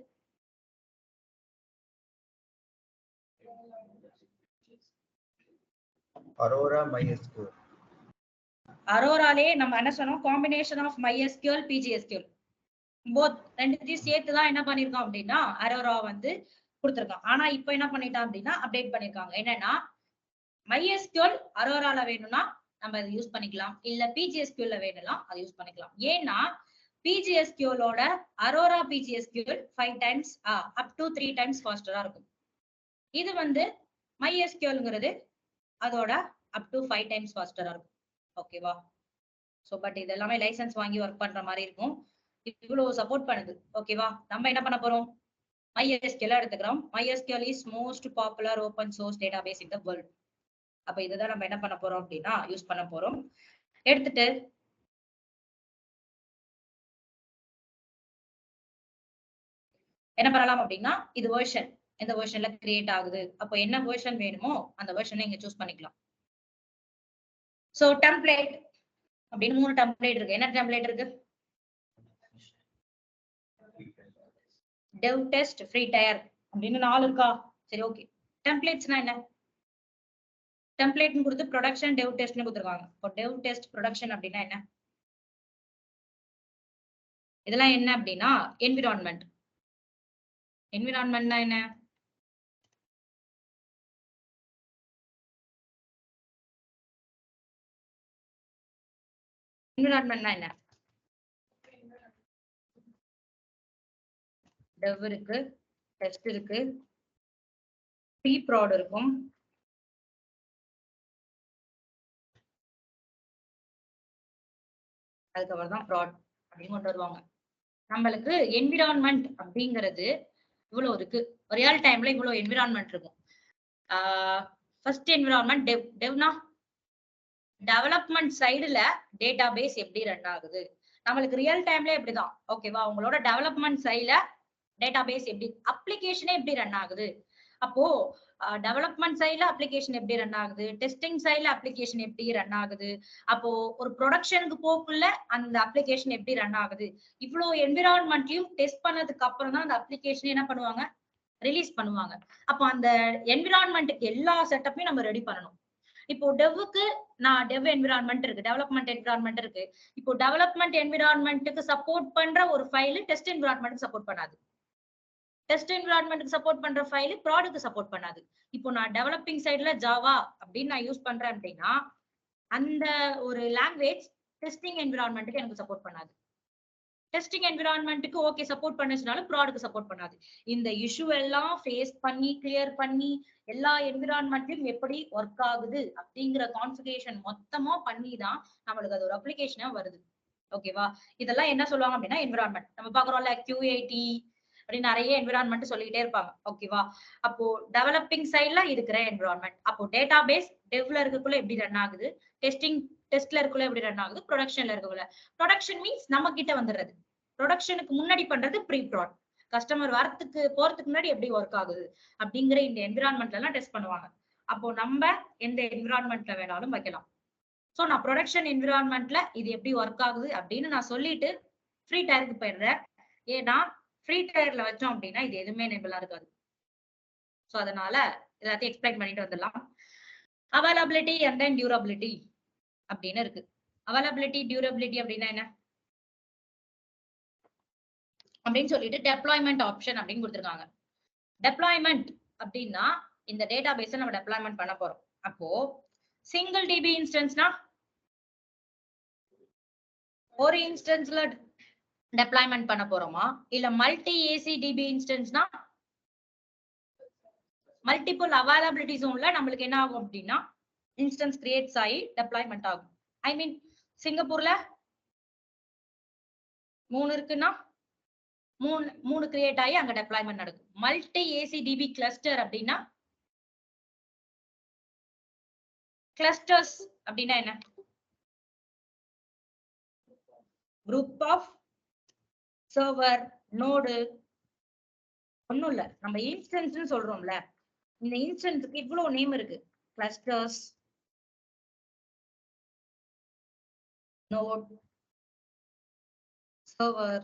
அரோரா MySQL. அரோராலே நம்ம என்ன சொன்னோம், combination of MySQL PGSQL both ரெண்டுத்தையும் சேர்த்து தான் என்ன பண்ணிருக்கோம் அப்படின்னா அரோரா வந்து கொடுத்துருக்கோம். ஆனா இப்போ என்ன பண்ணிட்டான் அப்படின்னா அப்டேட் பண்ணிருக்காங்க. என்னன்னா MySQL அரோரால வேணும்னா நம்ம அதை யூஸ் பண்ணிக்கலாம், இல்ல PGSQL வேணும்னா அதை யூஸ் பண்ணிக்கலாம். ஏன்னா PGSQL ஓட Arora PGSQL 5 times up to 3 times ஃபாஸ்டரா இருக்கும். இது வந்து MySQLங்கிறது அதோட அப் டு 5 times ஃபாஸ்டரா இருக்கும். ஓகேவா? சோ பட் இது எல்லாமே லைசன்ஸ் வாங்கி ஒர்க் பண்ற மாதிரி இருக்கும். இவ்வளவு சப்போர்ட் பண்ணுது. ஓகேவா? நம்ம என்ன பண்ண போறோம், MySQL எடுத்துக்கிறோம். MySQL is most popular open source database in the world. அப்ப இதுதான் நம்ம என்ன பண்ண போறோம் அப்படின்னா யூஸ் பண்ண போறோம். எடுத்துட்டு என்ன பண்ணலாம் அப்படின்னா இது வெர்ஷன், எந்த வெர்ஷன்ல கிரியேட் ஆகுது, அப்போ என்ன வெர்ஷன் வேணுமோ அந்த வெர்ஷனை இங்க சூஸ் பண்ணிக்கலாம். சோ டெம்ப்ளேட் அப்படின்னு 3 டெம்ப்ளேட் இருக்கு. என்ன டெம்ப்ளேட் இருக்கு, dev test free tier அப்படின்னு 4 இருக்கா? சரி ஓகே. டெம்ப்ளேட்ஸ்னா என்ன, டெம்ப்ளேட்னு கொடுத்து ப்ரொடக்ஷன் dev testனு கொடுத்துருக்காங்க. இப்போ dev test ப்ரொடக்ஷன் அப்படின்னா என்ன, இதெல்லாம் என்ன அப்படின்னா என்விரான்மெண்ட். என்விரான்மெண்ட்னா என்ன, என்விரான்மெண்ட்னா என்ன, dev இருக்கு, test இருக்கு, pre-prod இருக்கும், அதுக்கப்புறம் தான் prod அப்படின்னு கொண்டு வருவாங்க. நம்மளுக்கு என்விரான்மெண்ட் அப்படிங்கிறது இவ்வளவு இருக்கு, ரியல் டைம்ல இவ்வளவு என்விரான்மெண்ட் இருக்கும். First environment dev. டெவ்னா டெவலப்மெண்ட் சைடுல டேட்டாபேஸ் எப்படி ரன் ஆகுது, நம்மளுக்கு ரியல் டைம்ல இப்படிதான். ஓகேவா, உங்களோட டெவலப்மெண்ட் சைட்ல டேட்டாபேஸ் எப்படி, அப்ளிகேஷனே எப்படி ரன் ஆகுது. அப்போ டெவலப்மெண்ட் சைட்ல அப்ளிகேஷன் எப்படி ரன் ஆகுது, டெஸ்டிங் சைட்ல அப்ளிகேஷன் எப்படி ரன் ஆகுது, அப்போ ஒரு ப்ரொடக்ஷனுக்கு போக்குள்ள அந்த அப்ளிகேஷன் எப்படி ரன் ஆகுது, இவ்வளவு என்விரான்மெண்ட்லயும் டெஸ்ட் பண்ணதுக்கு அப்புறம் தான் அந்த அப்ளிகேஷன் என்ன பண்ணுவாங்க, ரிலீஸ் பண்ணுவாங்க. அப்போ அந்த என்விரான்மெண்ட்டுக்கு எல்லா செட்டப்பையும் நம்ம ரெடி பண்ணணும். இப்போ டெவ்வுக்கு நான் டெவ் என்விரான்மெண்ட் இருக்கு, டெவலப்மெண்ட் என்விரான்மெண்ட் இருக்கு. இப்போ டெவலப்மெண்ட் என்விரான்மெண்ட்டுக்கு சப்போர்ட் பண்ற ஒரு ஃபைல் டெஸ்ட் என்விரான்மெண்ட் சப்போர்ட் பண்ணாது, டெஸ்ட் என்விரான்மெண்ட்க்கு சப்போர்ட் பண்ற ஃபைல் ப்ராடுக்கு சப்போர்ட் பண்ணாது. இப்போ நான் டெவலப்பிங் சைடுல ஜாவா அப்படின்னு நான் யூஸ் பண்றேன் அப்படின்னா அந்த ஒரு லாங்குவேஜ் டெஸ்டிங் என்விரான்மெண்ட்டுக்கு எனக்கு சப்போர்ட் பண்ணாது. டெஸ்டிங் என்விரான்மெண்ட்டுக்கு ஓகே சப்போர்ட் பண்ணுச்சுனாலும் ப்ராடுக்கு சப்போர்ட் பண்ணாது. இந்த இஷ்யூ எல்லாம் ஃபேஸ் பண்ணி கிளியர் பண்ணி எல்லா என்விரான்மெண்ட்லயும் எப்படி ஒர்க் ஆகுது அப்படிங்கிற கான்ஃபிகரேஷன் மொத்தமா பண்ணி தான் நம்மளுக்கு அது ஒரு அப்ளிகேஷனா வருது. ஓகேவா, இதெல்லாம் என்ன சொல்லுவாங்க அப்படின்னா என்விரான்மெண்ட். நம்ம பாக்குறோம்ல QAT அப்படின்னு நிறைய என்விரான்மெண்ட் சொல்லிக்கிட்டே இருப்பாங்க. ஓகேவா, அப்போ டெவலப்பிங் சைட்ல இருக்கிற என்விரான்மெண்ட், அப்போ டேட்டாபேஸ் டெவ்ல இருக்கக்குள்ள எப்படி ரன் ஆகுது, டெஸ்ட்ல இருக்கக்குள்ள எப்படி ரன் ஆகுது, ப்ரொடக்ஷன்ல இருக்கக்குள்ள. ப்ரொடக்ஷன் மீன்ஸ் நம்ம கிட்ட வந்துடுறது, ப்ரொடக்ஷனுக்கு முன்னாடி பண்றது ப்ரீ ப்ராட், கஸ்டமர் வரத்துக்கு போறதுக்கு முன்னாடி எப்படி ஒர்க் ஆகுது அப்படிங்கிற இந்த என்விரான்மெண்ட்ல எல்லாம் டெஸ்ட் பண்ணுவாங்க. அப்போ நம்ம எந்த என்விரான்மெண்ட்ல வேணாலும் வைக்கலாம். சோ நான் ப்ரொடக்ஷன் என்விரான்மெண்ட்ல இது எப்படி ஒர்க் ஆகுது அப்படின்னு நான் சொல்லிட்டு ஃப்ரீ டயருக்கு போயிடுறேன். ஏன்னா ஃப்ரீ டயர்ல வச்சோம் அப்படின்னா இது எதுவுமே எனேபிளா இருக்காது. சோ அதனால எல்லாத்தையும் எக்ஸ்பிளைன் பண்ணிட்டு வந்துடலாம். அவைலபிலிட்டி அண்ட் தென் டியூரபிலிட்டி அப்படின்னு இருக்கு. அவைலபிலிட்டி டியூரபிலிட்டி அப்படின்னா என்ன அப்படின்னு சொல்லிட்டு டெப்ளாய்மெண்ட் ஆப்ஷன் அப்படின்னு கொடுத்துருக்காங்க. டெப்ளாய்மெண்ட் அப்படின்னா இந்த டேட்டா பேஸை நம்ம டெப்ளாய்மெண்ட் பண்ண போறோம். அப்போ சிங்கிள் டிபி இன்ஸ்டன்ஸ்னா ஒரு இன்ஸ்டன்ஸ்ல டெப்ளாய்மெண்ட் பண்ண போறோமா, இல்ல மல்டி ஏசி டிபி இன்ஸ்டன்ஸ்னா மல்டிபிள் அவைலபிலிட்டி ஜோன்ல நம்மளுக்கு என்ன ஆகும் அப்படின்னா இன்ஸ்டன்ஸ் கிரியேட்ஸ் ஆகி டெப்ளாய்மெண்ட் ஆகும். ஐ மீன் சிங்கப்பூர்ல 3 இருக்குன்னா மூணு கிரியேட் ஆகி அங்க டெப்ளாய்மெண்ட் நடக்கும். மல்டி ஏசி டிபி கிளஸ்டர் அப்படின்னா கிளஸ்டர்ஸ் அப்படின்னா என்ன, குரூப் ஆஃப் சர்வர் நோடு, ஒண்ணும் இல்ல நம்ம இன்ஸ்டன்ஸ் சொல்றோம்ல, இந்த இன்ஸ்டன்ஸ்க்கு இவ்வளவு நேம் இருக்கு, கிளஸ்டர்ஸ், நோட், சர்வர்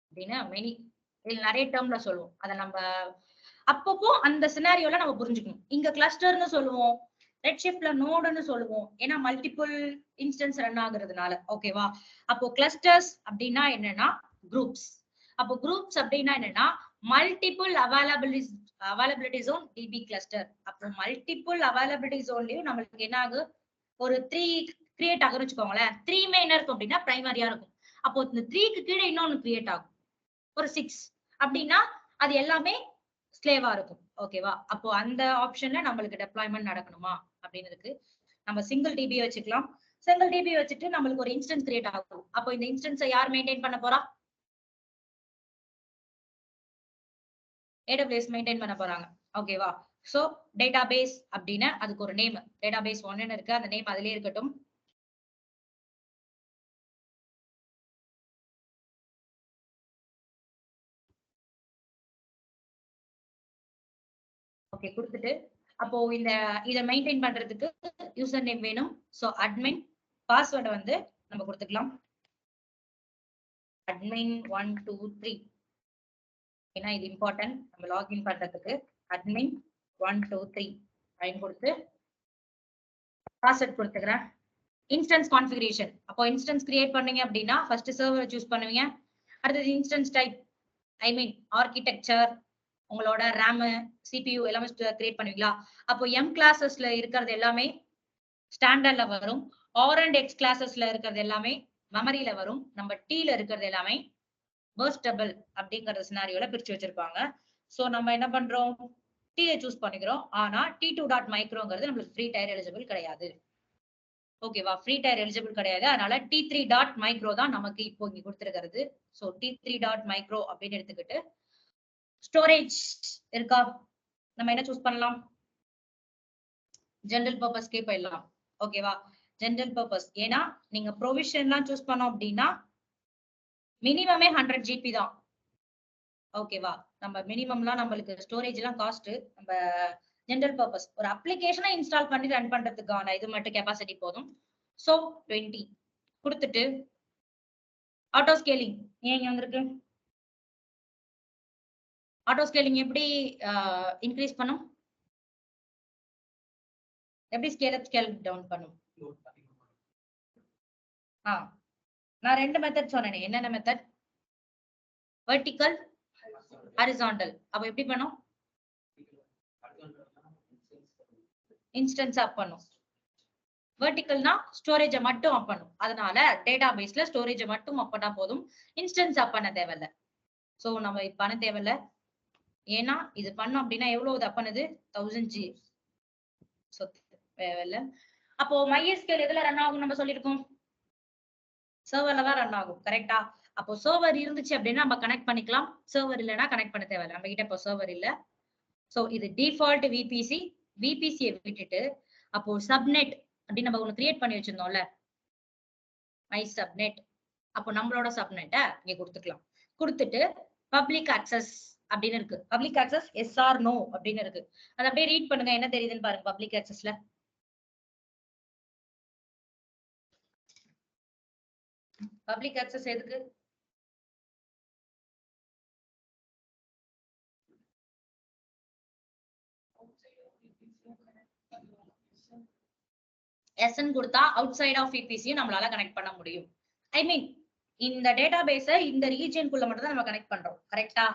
அப்படின்னா மெனி, இதுல நிறைய டேர்ம்ல சொல்லுவோம். அதை நம்ம அப்பப்போ அந்த சினாரியோல நம்ம புரிஞ்சுக்கணும். இங்க கிளஸ்டர்னு சொல்லுவோம், ரெட் ஷிஃப்ட்ல நோடுன்னு சொல்லுவோம், ஏன்னா மல்டிபிள் இன்ஸ்டன்ஸ் ரன் ஆகுறதுனால. ஓகேவா, அப்போ கிளஸ்டர்ஸ் அப்படின்னா என்னன்னா குரூப்ஸ். அப்போ குரூப்ஸ் அப்படின்னா என்னன்னா multiple availability zone DB cluster. அப்போ மல்டிபிள் அவைலபிலிட்டி ஜோன்லயும் நம்மளுக்கு என்ன ஆகும், ஒரு 3 கிரியேட் ஆகுன்னு வச்சுக்கோங்களேன். 3 என்ன இருக்கும் அப்படின்னா பிரைமரியா இருக்கும். அப்போ இந்த 3க்கு கீழே இன்னொன்னு கிரியேட் ஆகும், ஒரு 6 அப்படின்னா அது எல்லாமே ஸ்லேவா இருக்கும். ஓகேவா, அப்போ அந்த ஆப்ஷன்ல நம்மளுக்கு டெப்ளாய்மெண்ட் நடக்கணுமா அப்படின்னு இருக்கு. நம்ம சிங்கிள் டிபி வச்சுக்கலாம். சிங்கிள் டிபி வச்சுட்டு நம்மளுக்கு ஒரு இன்ஸ்டன்ஸ் கிரியேட் ஆகும். அப்போ இந்த இன்ஸ்டன்ஸை யார் மெயின்டைன் பண்ண போறா, AWS மெயின்டைன் பண்ண போறாங்க. ஓகேவா, சோ டேட்டாபேஸ் அப்படின்னா அதுக்கு ஒரு நேம், டேட்டாபேஸ் 1 இருக்கு, அந்த நேம் அதிலே இருக்கட்டும். ஓகே கொடுத்துட்டு அப்போ இதை மெயின்டைன் பண்றதுக்கு யூசர் நேம் வேணும். சோ அட்மின், பாஸ்வேர்டை வந்து நம்ம கொடுத்துக்கலாம், admin 1 2 3. ஏன்னா இது இம்பார்ட்டன்ட் நம்ம லாகின் பண்றதுக்கு. admin 1 2 3 அப்படின்னு கொடுத்து பாஸ்வேர்ட் கொடுத்துக்கிறேன். இன்ஸ்டன்ஸ் கான்ஃபிகரேஷன், அப்போ இன்ஸ்டன்ஸ் கிரியேட் பண்ணீங்க அப்படின்னா ஃபர்ஸ்ட் சர்வர் சூஸ் பண்ணுவீங்க. அடுத்தது இன்ஸ்டன்ஸ் டைப், ஐ மீன் ஆர்கிடெக்சர், உங்களோட ரேம் CPU எல்லாமே கிரியேட் பண்ணுவீங்களா. அப்போ M கிளாஸஸ்ல இருக்கிறது எல்லாமே ஸ்டாண்டர்ட்ல வரும், ஆர் அண்ட் எக்ஸ் கிளாஸஸ்ல இருக்கிறது எல்லாமே மெமரியில வரும், நம்ம Tல இருக்கிறது எல்லாமே பர்ஸ்டபிள் அப்படிங்கிற சினாரியோல பிரிச்சு வச்சிருப்பாங்க. சோ நம்ம என்ன பண்றோம், Tயை சூஸ் பண்ணிக்கிறோம். ஆனா T2.microங்கிறது நம்மளுக்கு ஃப்ரீ டயர் எலிஜிபிள் கிடையாது. ஓகேவா, ஃப்ரீ டயர் எலிஜிபிள் கிடையாது. அதனால T3.micro தான் நமக்கு இப்போ இங்க கொடுத்திருக்கிறது. சோ T3.micro அப்படின்னு எடுத்துக்கிட்டு ஸ்டோரேஜ் இருக்கா, நம்ம என்ன சூஸ் பண்ணலாம், ஜெனரல் பர்பஸ்க்கே போயிடலாம். ஓகேவா, ஜெனரல் பர்பஸ், ஏன்னா நீங்க ப்ரொவிஷன் எல்லாம் சூஸ் பண்ணோம் அப்படின்னா மினிமமே 100 ஜிபி தான். ஓகேவா? நம்ம மினிமம்லாம் நம்மளுக்கு ஸ்டோரேஜ் எல்லாம் காஸ்ட் நம்ம ஜெனரல் பர்பஸ் ஒரு அப்ளிகேஷனை இன்ஸ்டால் பண்ணி ரன் பண்றதுக்கான இது மட்டும் கெபாசிட்டி போதும். சோ 20 கொடுத்துட்டு ஆட்டோ ஸ்கேலிங் ஏன் இங்க வந்திருக்கு? ஆட்டோ ஸ்கேலிங் எப்படி இன்க்ரீஸ் பண்ணும்? எப்படி ஸ்கேல் அப் ஸ்கேல் டவுன் பண்ணும்? நான் 2 மெத்தட் சொன்னேனே, என்னென்ன மெத்தட்? Vertical, horizontal. அப்ப எப்படி பண்ணும்? இன்ஸ்டன்ஸ் அப் பண்ணும். வெர்டிகல்னா ஸ்டோரேஜ மட்டும் அப் பண்ணும். அதனால டேட்டா பேஸ்ல ஸ்டோரேஜ மட்டும் அப் பண்ணா போதும், இன்ஸ்டன்ஸ் அப் பண்ண தேவையில்ல. சோ நம்ம இப்ப பண்ண தேவையில்ல. ஏன்னா இது பண்ணோம் அப்படின்னா எவ்வளவு அப் பண்ணுது? 1000 G. சோ தேவையில்ல. அப்போ MySQL எதுல ரன் ஆகும் நம்ம சொல்லிருக்கோம்? சர்வர்ல தான் ரன் ஆகும். கரெக்டா? அப்போ சர்வர் இருந்துச்சு அப்படின்னா நம்ம கனெக்ட் பண்ணிக்கலாம். சர்வர் இல்லைன்னா கனெக்ட் பண்ண தேவையில்ல. நம்ம கிட்ட இப்போ சர்வர் இல்ல. சோ இது டிஃபால்ட் விபிசி. விபிசியை விட்டுட்டு அப்போ சப்நெட் அப்படின்னு நம்ம ஒண்ணு கிரியேட் பண்ணி வச்சிருந்தோம்ல, மை சப்நெட். அப்போ நம்மளோட சப்நெட்டை இங்க கொடுத்துக்கலாம். கொடுத்துட்டு பப்ளிக் அக்சஸ் அப்படின்னு இருக்கு. Public access yes or no அப்படின்னு இருக்கு. அதை அப்படியே ரீட் பண்ணுங்க, என்ன தெரியுதுன்னு பாருங்க. பப்ளிக் அக்சஸ்ல பப்ளிக் அக்சஸ் எதுக்கு? எஸ்என் கொடுத்தா அவுட் சைட் ஆஃப் விபிசியும் நம்மளால கனெக்ட் பண்ண முடியும். ஐ மீன் இந்த டேட்டா பேஸ இந்த ரீஜியனுக்குள்ள மட்டும் தான் நம்ம கனெக்ட் பண்றோம். கரெக்டா?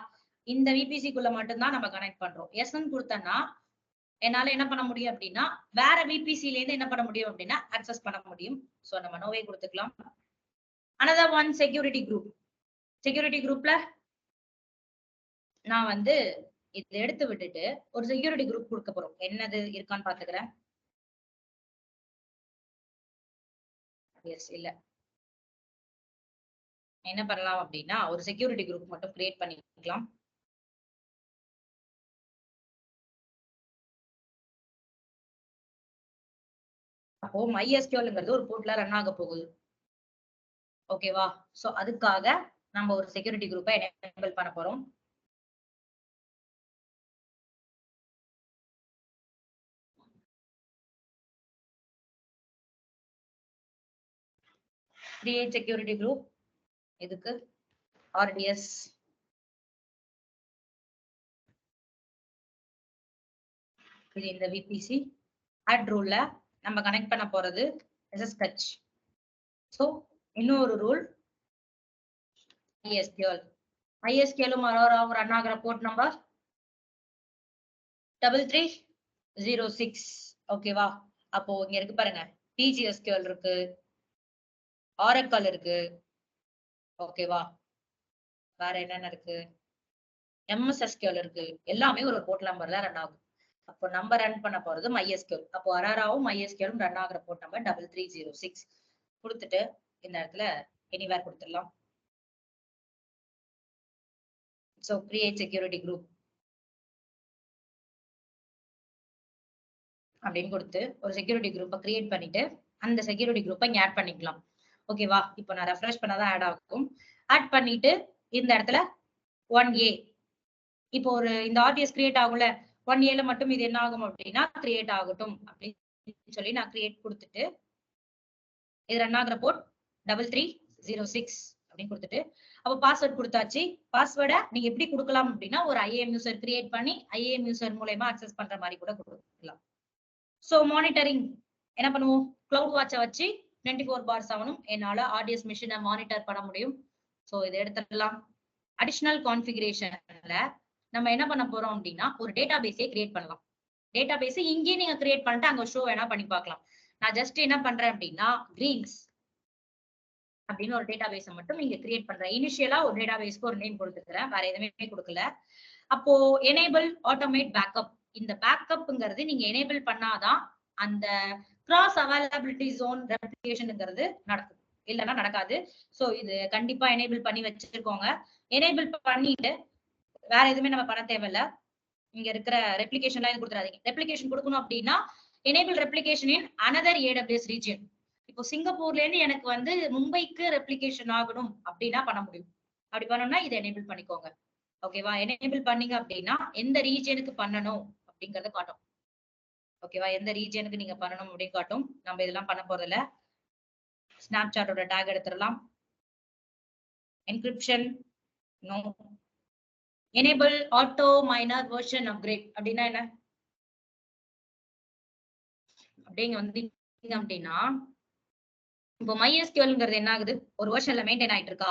இந்த விபிசிக்குள்ள மட்டும் தான் நம்ம கனெக்ட் பண்றோம். எஸ்என் கொடுத்தனா என்னால என்ன பண்ண முடியும் அப்படின்னா வேற விபிசில இருந்து என்ன பண்ண முடியும் அப்படின்னா அக்சஸ் பண்ண முடியும். சோ நம்ம நோவே கொடுத்துக்கலாம். another one security group. Security குரூப்ல நான் வந்து இதை எடுத்து விட்டுட்டு ஒரு செக்யூரிட்டி குரூப் கொடுக்க போறோம். என்னது இருக்கான்னு பாத்துக்கிறேன். எஸ் இல்ல. என்ன பண்ணலாம் அப்படின்னா ஒரு செக்யூரிட்டி குரூப் மட்டும் கிரியேட் பண்ணிக்கலாம். அப்போ MySQLங்கிறது ஒரு போர்ட்ல ரன் ஆக போகுது. ஓகேவா? சோ அதுக்காக நம்ம ஒரு செக்யூரிட்டி குரூப்பை எனேபிள் பண்ண போறோம். Create security group. இதுக்கு RDS இது இந்த விபிசி add ரூல்ல நம்ம கனெக்ட் பண்ண போறது SSH. சோ இன்னொரு ரூல் MySQL. MySQLம் ரன் ஆகிற போர்ட் நம்பர் 3306. ஓகேவா? அப்போ இங்க இருக்கு பாருங்க, PGSQL இருக்கு, Oracle இருக்கு. ஓகேவா? வேற என்னென்ன இருக்கு? MS SQL இருக்கு. எல்லாமே ஒரு போர்ட் நம்பர்ல ரன் ஆகும். அப்போ நம்ம ரன் பண்ண போறது MySQL. அப்போ அராராவும் MySQLம் ரன் ஆகிற போர்ட் நம்பர் 3306 கொடுத்துட்டு இந்த இடத்துல எனிவேர் கொடுத்துடலாம். சோ கிரியேட் செக்யூரிட்டி குரூப் அப்படின்னு கொடுத்து ஒரு செக்யூரிட்டி குரூப்பை கிரியேட் பண்ணிட்டு அந்த செக்யூரிட்டி குரூப்பை இங்க ஆட் பண்ணிக்கலாம். ஓகேவா? இப்போ நான் ரெஃப்ரெஷ் பண்ணாதான் ஆட் ஆகும். ஆட் பண்ணிட்டு இந்த இடத்துல 1A இப்போ ஒரு இந்த ஆர்டிஎஸ் கிரியேட் ஆகும்ல, 1Aல மட்டும் இது என்ன ஆகும் அப்படின்னா கிரியேட் ஆகட்டும் அப்படின்னு சொல்லி நான் கிரியேட் கொடுத்துட்டு இது ரன் ஆகிற போர்ட் 3306 அப்படின்னு கொடுத்துட்டு அப்போ பாஸ்வேர்ட் கொடுத்தாச்சு. பாஸ்வேர்டை நீங்க எப்படி கொடுக்கலாம் அப்படின்னா ஒரு IAM யூசர் கிரியேட் பண்ணி IAM யூசர் மூலமா அக்சஸ் பண்ற மாதிரி கூட கொடுக்கலாம். சோ மானிட்டரிங் என்ன பண்ணுவோம்? கிளவுட் வாட்சை வச்சு 24/7 என்னால ஆர்டிஎஸ் மிஷினை மானிட்டர் பண்ண முடியும். சோ இதை எடுத்துடலாம். அடிஷனல் கான்ஃபிகரேஷன்ல நம்ம என்ன பண்ண போறோம் அப்படின்னா ஒரு டேட்டா பேஸே கிரியேட் பண்ணலாம். டேட்டா பேஸ் இங்கேயே நீங்க கிரியேட் பண்ணிட்டு அங்க ஷோ வேணா பண்ணி பார்க்கலாம். நான் ஜஸ்ட் என்ன பண்றேன் அப்படின்னா கிரீன்ஸ் அப்படின்னு ஒரு டேட்டா பேஸை மட்டும் இங்க கிரியேட் பண்றேன். இனிஷியலா ஒரு டேட்டா பேஸ்க்கு ஒரு நேம் கொடுத்துக்கிறேன், வேற எதுவுமே கொடுக்கல. அப்போ எனேபிள் ஆட்டோமேட் பேக்கப். இந்த பேக்கப்ங்கிறது நீங்க எனேபிள் பண்ணாதான் அந்த கிராஸ் அவைலபிலிட்டி ஜோன் ரெப்ளிகேஷன்ங்கிறது நடக்கும், இல்லைன்னா நடக்காது. சோ இது கண்டிப்பா எனேபிள் பண்ணி வச்சிருக்கோங்க. எனேபிள் பண்ணிட்டு வேற எதுவுமே நம்ம பண்ண தேவையில்ல. இங்க இருக்கிற ரெப்ளிகேஷன்லாம் இது கொடுத்துறாதீங்க. ரெப்ளிகேஷன் கொடுக்கணும் அப்படின்னா enable replication in another AWS region. இப்போ சிங்கப்பூர்ல இருந்து எனக்கு வந்து மும்பைக்கு ரெப்ளிகேஷன் ஆகணும் அப்படின்னா பண்ண முடியும். அப்படி பண்ணணும்னா இதை எனேபிள் பண்ணிக்கோங்க. ஓகேவா? எனேபிள் பண்ணீங்க அப்படின்னா எந்த ரீஜனுக்கு பண்ணணும் அப்படிங்கறத காட்டும். ஓகேவா? எந்த ரீஜனுக்கு நீங்க பண்ணணும் அப்படின்னு காட்டும். நம்ம இதெல்லாம் பண்ண போறதில்ல. ஸ்னாப்சாட்டோட டேக் எடுத்துடலாம். Encryption no. Enable auto minor version upgrade அப்படின்னா என்ன? அப்படிங்க வந்தீங்க அப்படின்னா இப்போ MySQLங்கிறது என்ன ஆகுது? ஒரு வெர்ஷன்ல மெயின்டைன் ஆயிட்டு இருக்கா?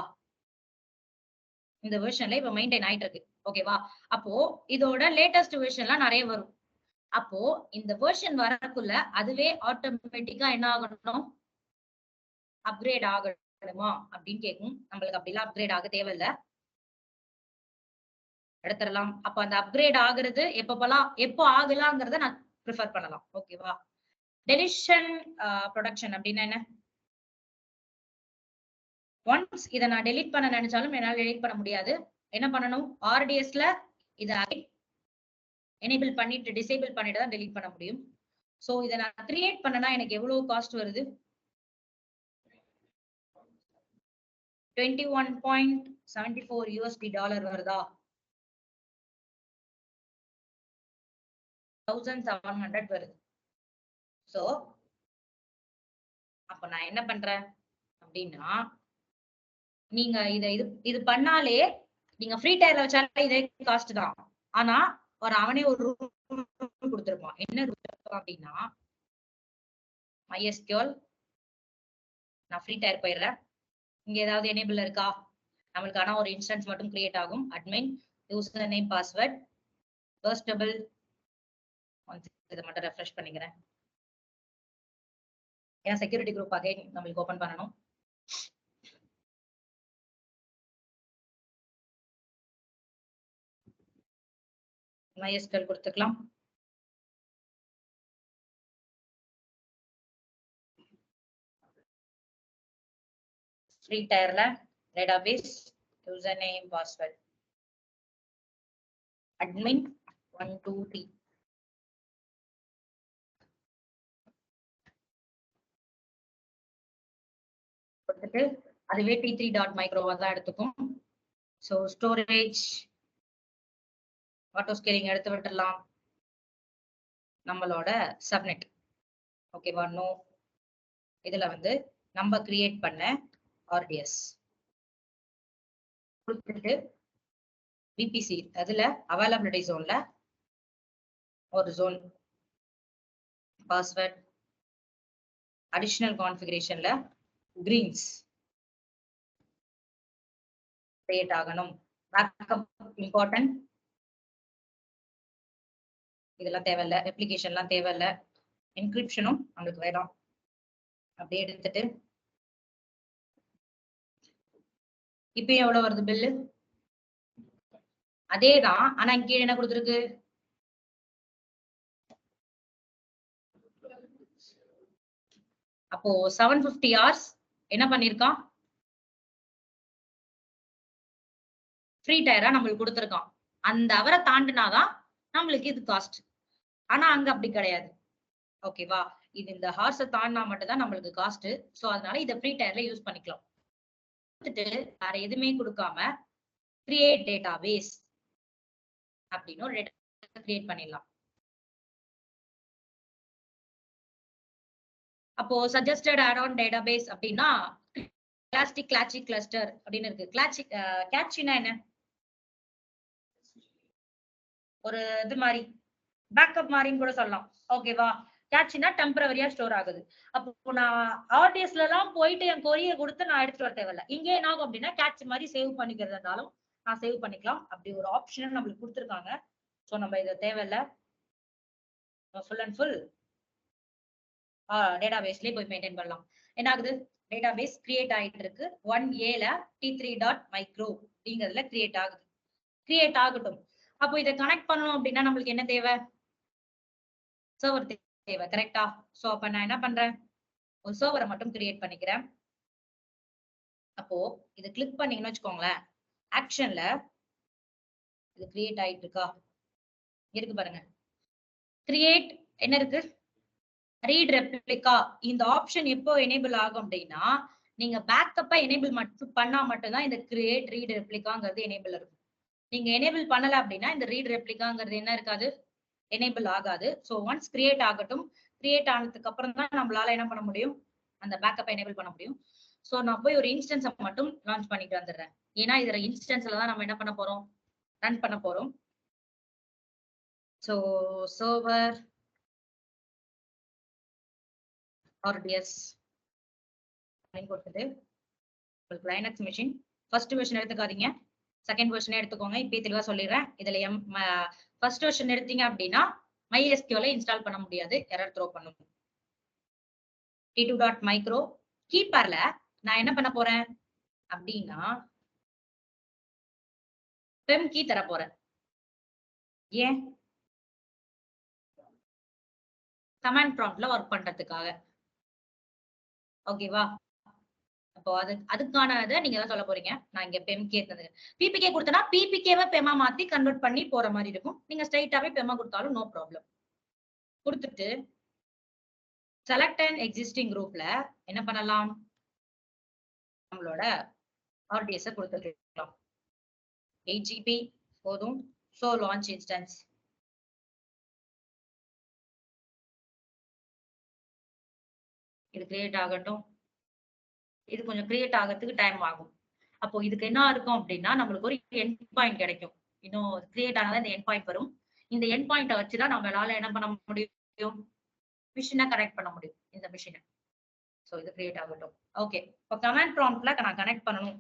இந்த வெர்ஷன்ல இப்ப மெயின்டைன் ஆயிட்டு இருக்கு. ஓகேவா? அப்போ இதோட லேட்டஸ்ட் வெர்ஷன்லாம் நிறைய வரும். அப்போ இந்த வெர்ஷன் வரக்குள்ள அதுவே ஆட்டோமேட்டிக்கா என்ன ஆகணும்? அப்கிரேட் ஆகணுமா அப்படின்னு கேட்கும். நம்மளுக்கு அப்படிலாம் அப்கிரேட் ஆக தேவையில்ல. எடுத்துடலாம். அப்ப அந்த அப்கிரேட் ஆகுறது எப்போ ஆகலாங்கிறத நான் ப்ரிஃபர் பண்ணலாம். ஓகேவா? டெலிஷன் ப்ரொடக்ஷன் அப்படின்னா என்ன? ஒன்ஸ் இதை நான் டெலீட் பண்ண நினைச்சாலும் என்னால டெலீட் பண்ண முடியாது. என்ன பண்ணணும்? RDSல இதை எனேபிள் பண்ணிட்டு டிசேபிள் பண்ணிட்டு தான் டெலீட் பண்ண முடியும். சோ இதை நான் கிரியேட் பண்ணனா எனக்கு எவ்வளவு காஸ்ட் வருது? $21.74 வருதா? 1700 வருது. சோ அப்ப நான் என்ன பண்றேன் அப்படின்னா, நீங்க இது பண்ணாலே நீங்க ஃப்ரீ டயர்ல வச்சாலே இதே காஸ்ட் தான். ஆனா அவனே ஒரு ரூல் கொடுத்திருப்பான். என்ன ரூல் அப்படின்னா, MySQL நான் ஃப்ரீ டயர் போயிடுறேன். இங்க ஏதாவது எனேபிள் இருக்கா? நம்மளுக்கான ஒரு இன்ஸ்டன்ஸ் மட்டும் கிரியேட் ஆகும். Admin user name password burstable. இதை மட்டும் ரெஃப்ரெஷ் பண்ணிக்கிறேன். ஏன்னா செக்யூரிட்டி குரூப் அகைன் நம்மளுக்கு ஓபன் பண்ணணும். MySQL கொடுத்துக்கலாம். ஃப்ரீ டயர்ல database user name password admin 1 2 3 கொடுத்துட்டு அதுவே t3.micro தான் எடுத்துக்கும். சோ ஸ்டோரேஜ் ஆட்டோ ஸ்கேலிங் எடுத்து விட்டுடலாம். நம்மளோட சப்நெட் ஓகேவா? நோ. இதுல நம்ம கிரியேட் பண்ண RDS கொடுத்துட்டு VPC அதுல அவைலபிலிட்டி ஜோன்ல ஒரு ஜோன் பாஸ்வேர்ட் அடிஷனல் கான்ஃபிகரேஷன்ல கிரீன்ஸ் கிரியேட் ஆகணும். Backup important. இதெல்லாம் தேவையில்ல. ரெப்ளிகேஷன்லாம் தேவையில்ல. என்கிரிப்ஷனும் நம்மளுக்கு வேண்டாம். அப்படியே எடுத்துட்டு இப்ப எவ்வளவு வருது பில்லு? அதேதான். ஆனா இங்க என்ன கொடுத்துருக்கு? அப்போ 750 hours என்ன பண்ணிருக்கான்? ஃப்ரீ டயரா நம்மளுக்கு கொடுத்துருக்கான். அந்த அவரை தாண்டினாதான் நம்மளுக்கு இது காஸ்ட். ஆனா அங்க அப்படி கிடையாது. ஓகேவா? இது இந்த ஹார்ஸை தாண்டினா மட்டும் தான் நம்மளுக்கு காஸ்ட். சோ அதனால இதை ஃப்ரீ டயர்ல யூஸ் பண்ணிக்கலாம். வேற எதுவுமே கொடுக்காம கிரியேட் டேட்டாபேஸ் அப்படின்னு ஒரு டேட்டா கிரியேட் பண்ணிடலாம். அப்போ சஜஸ்டட் ஆட் ஆன் டேட்டாபேஸ் அப்படின்னா கிளாஸ்டிக் கிளாச்சி கிளஸ்டர் அப்படின்னு இருக்கு. கேட்சினா என்ன? ஒரு இது மாதிரி பேக்கப் மாதிரின்னு கூட சொல்லலாம். ஓகேவா? கேட்சினா டெம்பரவரியா ஸ்டோர் ஆகுது. அப்போ நான் RDSல எல்லாம் போயிட்டு என் கொரியை கொடுத்து நான் எடுத்துட்டு வர தேவையில்ல. இங்கே என்ன ஆகும் அப்படின்னா கேட்ச் மாதிரி சேவ் பண்ணிக்கிறதாலும் நான் சேவ் பண்ணிக்கலாம். அப்படி ஒரு ஆப்ஷன் நம்மளுக்கு கொடுத்துருக்காங்க. சோ நம்ம இதை தேவையில்ல. ஃபுல் அண்ட் ஃபுல் டேட்டாபேஸ்லயே போய் மெயின்டைன் பண்ணலாம். என்ன ஆகுது? டேட்டாபேஸ் கிரியேட் ஆயிட்டு இருக்கு. 1Aல t3.micro அப்படிங்கிறதுல கிரியேட் ஆகுது. கிரியேட் ஆகட்டும். அப்போ இதை கனெக்ட் பண்ணணும் அப்படின்னா நம்மளுக்கு என்ன தேவை? சர்வர் தேவை. கரெக்டா? சோ அப்ப நான் என்ன பண்றேன்? ஒரு சர்வரை மட்டும் கிரியேட் பண்ணிக்கிறேன். அப்போ இது கிளிக் பண்ணீங்கன்னு வச்சுக்கோங்களேன். ஆக்ஷன்ல இது கிரியேட் ஆயிட்டு இருக்கா? இருக்கு பாருங்க. கிரியேட் என்ன இருக்கு? Read replica. இந்த ஆப்ஷன் எப்போ எனேபிள் ஆகும் அப்படின்னா நீங்க பேக்கப்பை எனேபிள் பண்ணா மட்டும்தான் இந்த கிரியேட் ரீட் ரெப்ளிகாங்கிறது எனேபிள் இருக்கும். நீங்க எனேபிள் பண்ணல அப்படின்னா இந்த ரீட் ரெப்ளிகாங்கிறது என்ன இருக்காது, எனேபிள் ஆகாது. ஸோ ஒன்ஸ் கிரியேட் ஆகட்டும். கிரியேட் ஆனதுக்கு அப்புறம் தான் நம்மளால என்ன பண்ண முடியும், அந்த பேக்கப்பை எனேபிள் பண்ண முடியும். ஸோ நான் போய் ஒரு இன்ஸ்டன்ஸை மட்டும் லான்ச் பண்ணிட்டு வந்துடுறேன். ஏன்னா இதுல இன்ஸ்டன்ஸ்ல தான் நம்ம என்ன பண்ண போறோம், ரன் பண்ண போறோம். ஸோ சர்வர் RDS கொடுத்தது உங்களுக்கு லைனக்ஸ் மிஷின் ஃபர்ஸ்ட் வெர்ஷன் எடுத்துக்காதீங்க, செகண்ட் வெர்ஷனே எடுத்துக்கோங்க. இப்பயே தெளிவா சொல்லிடுறேன். இதுல ஃபர்ஸ்ட் வெர்ஷன் எடுத்தீங்க அப்படின்னா MySQL இன்ஸ்டால் பண்ண முடியாது, எரர் த்ரோ பண்ணும். t2.micro கீப்பர்ல நான் என்ன பண்ண போறேன் அப்படின்னா பெம் கீ தர போறேன். ஏன், கமாண்ட் ப்ராம்ப்ட்ல ஒர்க் பண்றதுக்காக. ஓகேவா? அப்போ அதுக்கானதை நீங்க தான் சொல்ல போறீங்க. நான் இங்க பெம் கேட்டது பிபிகே கொடுத்தனா பிபிகேவை பெமா மாத்தி கன்வெர்ட் பண்ணி போற மாதிரி இருக்கும். நீங்க ஸ்ட்ரைட்டாவே பெமா கொடுத்தாலும் நோ ப்ராப்ளம். கொடுத்துட்டு செலக்ட் அண்ட் எக்ஸிஸ்டிங் குரூப்ல என்ன பண்ணலாம், நம்மளோட RDS கொடுத்துக்கலாம். 8 GB போதும். ஸோ லான்ச் இன்ஸ்டன்ஸ் இது கிரியேட் ஆகட்டும். இது கொஞ்சம் கிரியேட் ஆகிறதுக்கு டைம் ஆகும். அப்போ இதுக்கு என்ன இருக்கும் அப்படின்னா நம்மளுக்கு ஒரு எண்ட் பாயிண்ட் கிடைக்கும். இன்னும் கிரியேட் ஆனதான் இந்த எண்ட் பாயிண்ட் வரும். இந்த எண்ட் பாயிண்ட்டை வச்சுதான் நம்மளால என்ன பண்ண முடியும், மிஷினை கனெக்ட் பண்ண முடியும், இந்த மிஷினை. ஸோ இது கிரியேட் ஆகட்டும். ஓகே, இப்போ கமாண்ட் ப்ராம்ப்ட்ல நான் கனெக்ட் பண்ணணும்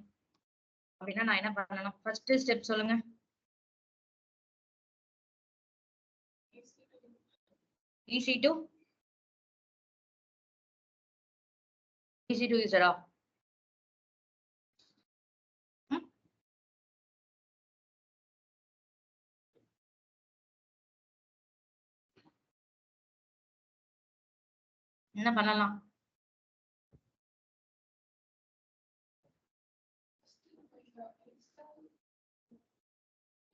அப்படின்னா நான் என்ன பண்ணணும், ஃபர்ஸ்ட் ஸ்டெப் சொல்லுங்க. EC2 யூசரா? என்ன பண்ணலாம்,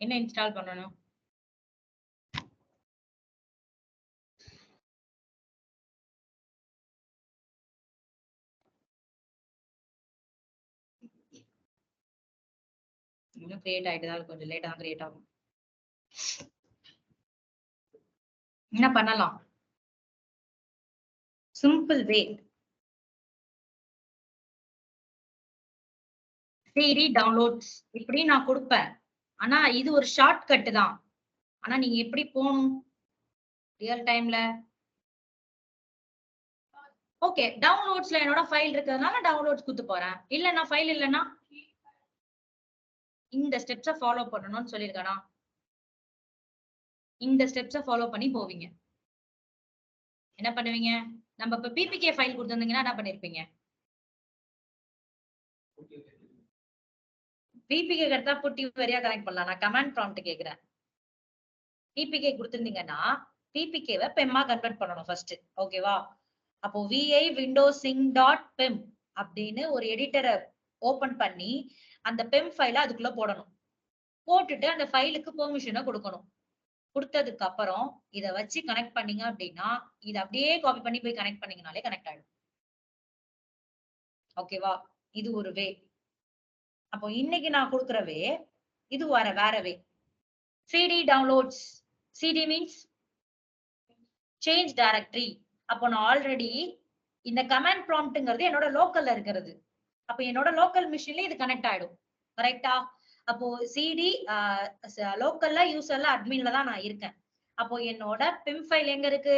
என்ன இன்ஸ்டால் பண்ணணும், இன்னும் கிரியேட் ஆயிட்டு தான் கொஞ்சம் லேட்டா தான் கிரியேட் ஆகும். என்ன பண்ணலாம், சிம்பிள் வே CD டவுன்லோட்ஸ் இப்படி நான் கொடுப்பேன். ஆனா இது ஒரு ஷார்ட் கட் தான். ஆனா நீங்க எப்படி போகணும் ரியல் டைம்ல, ஓகே டவுன்லோட்ஸ்ல என்னோட ஃபைல் இருக்கிறதுனால டவுன்லோட்ஸ் கொடுத்து போறேன். இல்லன்னா ஃபைல் இல்லைன்னா இந்த ஸ்டெப்ஸை ஃபாலோ பண்ணணும்னு சொல்லியிருக்கேனா, இந்த ஸ்டெப்ஸை ஃபாலோ பண்ணி போவீங்க. என்ன பண்ணுவீங்க, நம்ம இப்ப பிபிகே ஃபைல் கொடுத்திருந்தீங்கன்னா என்ன பண்ணிருப்பீங்க, பிபிகே கரெக்டா புட்டி வரியா கனெக்ட் பண்ணலாம். நான் கமாண்ட் ப்ராம்ப்ட் கேக்குறேன். பிபிகே கொடுத்திருந்தீங்கன்னா பிபிகேவை பெம்மா கன்வெர்ட் பண்ணணும் ஃபர்ஸ்ட். ஓகேவா? அப்போ vi windows sync.pem அப்படின்னு ஒரு எடிட்டரை ஓபன் பண்ணி அந்த பெம் ஃபைலை அதுக்குள்ள போடணும். போட்டுட்டு அந்த ஃபைலுக்கு பெர்மிஷனை கொடுக்கணும். கொடுத்ததுக்கு அப்புறம் இத வச்சு கனெக்ட் பண்ணீங்க அப்படின்னா இத அப்படியே காப்பி பண்ணி போய் கனெக்ட் பண்ணீங்கனாலே கனெக்ட் ஆயிடும். ஓகேவா? இது ஒரு வே. அப்போ இன்னைக்கு நான் கொடுக்குற வே இது வேற வே. CD downloads, CD means change directory. அப்போ நான் ஆல்ரெடி இந்த கமாண்ட் ப்ராம்ப்ட்ங்கிறது என்னோட லோக்கல்ல இருக்கிறது. அப்போ என்னோட லோக்கல் மிஷின்ல இது கனெக்ட் ஆயிடும். கரெக்டா? அப்போ CD லோக்கல்ல யூசர்ல அட்மின்ல தான் நான் இருக்கேன். அப்போ என்னோட பிம் ஃபைல் எங்க இருக்கு,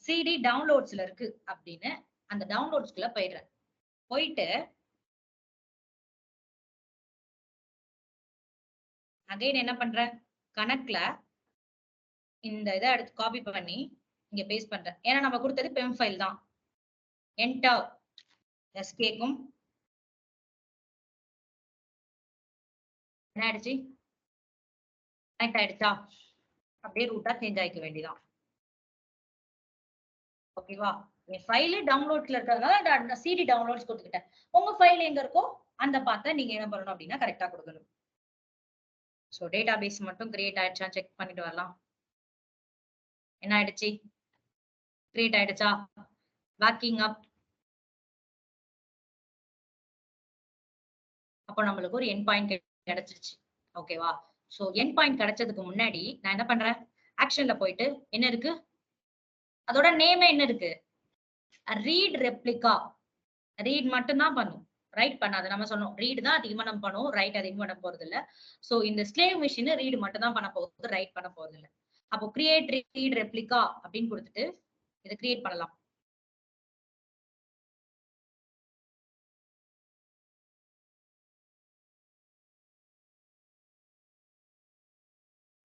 CD டவுன்லோட்ஸ்ல இருக்கு அப்படின்னு அந்த டவுன்லோட்ஸ்க்குள்ள போயிடுறேன். போயிட்டு அகைன் என்ன பண்றேன், கனெக்ட்ல இந்த இதை எடுத்து காப்பி பண்ணி இங்க பேஸ்ட் பண்றேன். ஏன்னா நம்ம கொடுத்தது பெம் ஃபைல் தான். என்டர் எஸ்கேக்கும் என்ன ஆயிடுச்சு, கனெக்ட் ஆயிடுச்சா? அப்படியே ரூட்டா சேஞ்ச் ஆயிக்க வேண்டியதான். ஓகேவா? என் ஃபைல் டவுன்லோட்ஸ்ல இருக்கிறதுனால CD டவுன்லோட்ஸ் கொடுத்துக்கிட்டேன். உங்க ஃபைல் எங்க இருக்கோ அந்த பார்த்த நீங்க என்ன பண்ணணும் அப்படின்னா கரெக்டா கொடுக்கணும். ஸோ டேட்டா பேஸ் மட்டும் கிரியேட் ஆயிடுச்சான்னு செக் பண்ணிட்டு வரலாம். என்ன ஆயிடுச்சு, கிரியேட் ஆயிடுச்சா? பேக்கிங் அப் அப்போ நம்மளுக்கு ஒரு எண்ட் பாயிண்ட் கிடைச்சிருச்சு. ஓகேவா? சோ எண்ட் பாயிண்ட் கிடைச்சதுக்கு முன்னாடி நான் என்ன பண்றேன், ஆக்ஷன்ல போயிட்டு என்ன இருக்கு, அதோட நேமே என்ன இருக்கு, ரீட் ரெப்ளிகா. ரீட் மட்டும் தான் பண்ணும், ரைட் பண்ணாது. நம்ம சொன்னோம் ரீட் தான் அதிகமா நம்ம பண்ணுவோம், ரைட் அதிகமா பண்ண போறது இல்ல. சோ இந்த ஸ்லேவ் மிஷின் ரீட் மட்டும் தான் பண்ண போகுது, ரைட் பண்ண போறது இல்ல. அப்போ கிரியேட் ரீட் ரெப்ளிகா அப்படின்னு கொடுத்துட்டு இதை கிரியேட் பண்ணலாம்.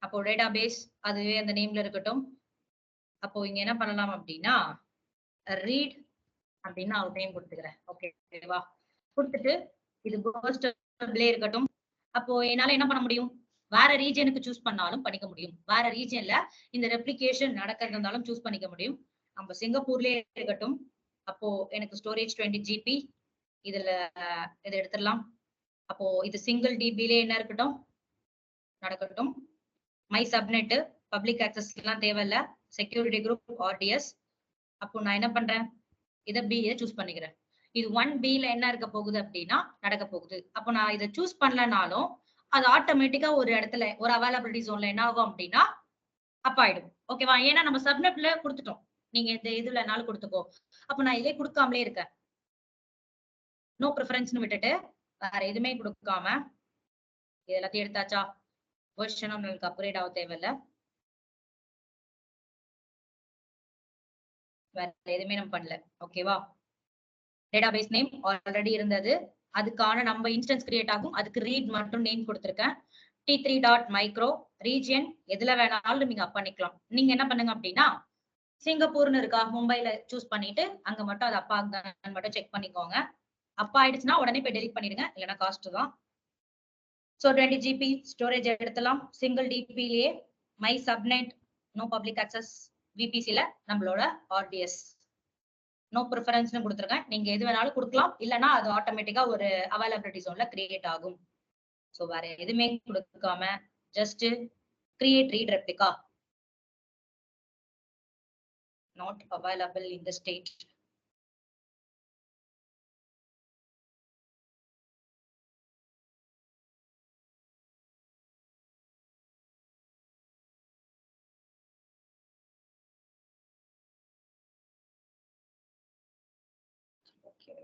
அப்போ டேட்டாபேஸ் அதுவே அந்த நேம்ல இருக்கட்டும். அப்போ இங்க என்ன பண்ணலாம் அப்படின்னா ரீட் அப்படின்னு நான் ஒரு நேம் கொடுத்துக்கிறேன். ஓகேவா? கொடுத்துட்டு இது கோஸ்டபிளே இருக்கட்டும். அப்போ என்னால என்ன பண்ண முடியும், வேற ரீஜனுக்கு சூஸ் பண்ணாலும் பண்ணிக்க முடியும். வேற ரீஜன்ல இந்த ரெப்ளிகேஷன் நடக்கிறது இருந்தாலும் சூஸ் பண்ணிக்க முடியும். நம்ம சிங்கப்பூர்லயே இருக்கட்டும். அப்போ எனக்கு ஸ்டோரேஜ் 20 GB, இதுல இதை எடுத்துடலாம். அப்போ இது சிங்கிள் டிபிலே என்ன இருக்கட்டும் நடக்கட்டும். மை சப்நெட் பப்ளிக் ஆக்சஸ் எல்லாம் தேவையில்ல, செக்யூரிட்டி குரூப் ஆர்டிஎஸ். அப்போ நான் என்ன பண்றேன், இதை பி சூஸ் பண்ணிக்கிறேன். இது 1B என்ன இருக்க போகுது அப்படின்னா நடக்க போகுது. அப்போ நான் இதை சூஸ் பண்ணலனாலும் அது ஆட்டோமேட்டிக்கா ஒரு இடத்துல ஒரு அவைலபிலிட்டி ஜோன்ல என்ன ஆகும் அப்படின்னா அப் ஆயிடும். ஓகேவா? ஏன்னா நம்ம சப்நெட்ல கொடுத்துட்டோம், நீங்க இந்த இதுலனாலும் கொடுத்துக்கோ. அப்ப நான் இதே கொடுக்காமலே இருக்கேன், நோ ப்ரிஃபரன்ஸ்னு விட்டுட்டு வேற எதுவுமே கொடுக்காம இது எல்லாத்தையும் எடுத்தாச்சா, வெர்ஷன் நம்மளுக்கு அப்கிரேட் ஆக தேவையில்ல, வேற எதுவுமே நம்ம பண்ணல. ஓகேவா? டேட்டாபேஸ் நேம் ஆல்ரெடி இருந்தது, அதுக்கான நம்ம இன்ஸ்டன்ஸ் கிரியேட் ஆகும், அதுக்கு ரீட் மட்டும் நேம் கொடுத்திருக்கேன். t3.micro ரீஜியன் எதுல வேணாலும் நீங்க அப் பண்ணிக்கலாம். நீங்க என்ன பண்ணுங்க அப்படின்னா சிங்கப்பூர்னு இருக்கா, மும்பைல சூஸ் பண்ணிட்டு அங்க மட்டும் அது அப்பா மட்டும் செக் பண்ணிக்கோங்க. அப்பா ஆயிடுச்சுன்னா உடனே போய் டெலிட் பண்ணிடுங்க, இல்லைன்னா காஸ்ட் தான். சோ 20 GB ஸ்டோரேஜ் எடுத்துலாம். சிங்கிள் டிபிலேயே my subnet no public access, விபிசில நம்மளோட ஆர்டிஎஸ் நோ ப்ரிஃபரன்ஸ்னு கொடுத்துருங்க. நீங்க எது வேணாலும் கொடுக்கலாம், இல்லைன்னா அது ஆட்டோமேட்டிக்கா ஒரு அவைலபிலிட்டி ஜோன்ல கிரியேட் ஆகும். சோ வேற எதுவுமே கொடுக்காம just create read replica not available in the state. Okay.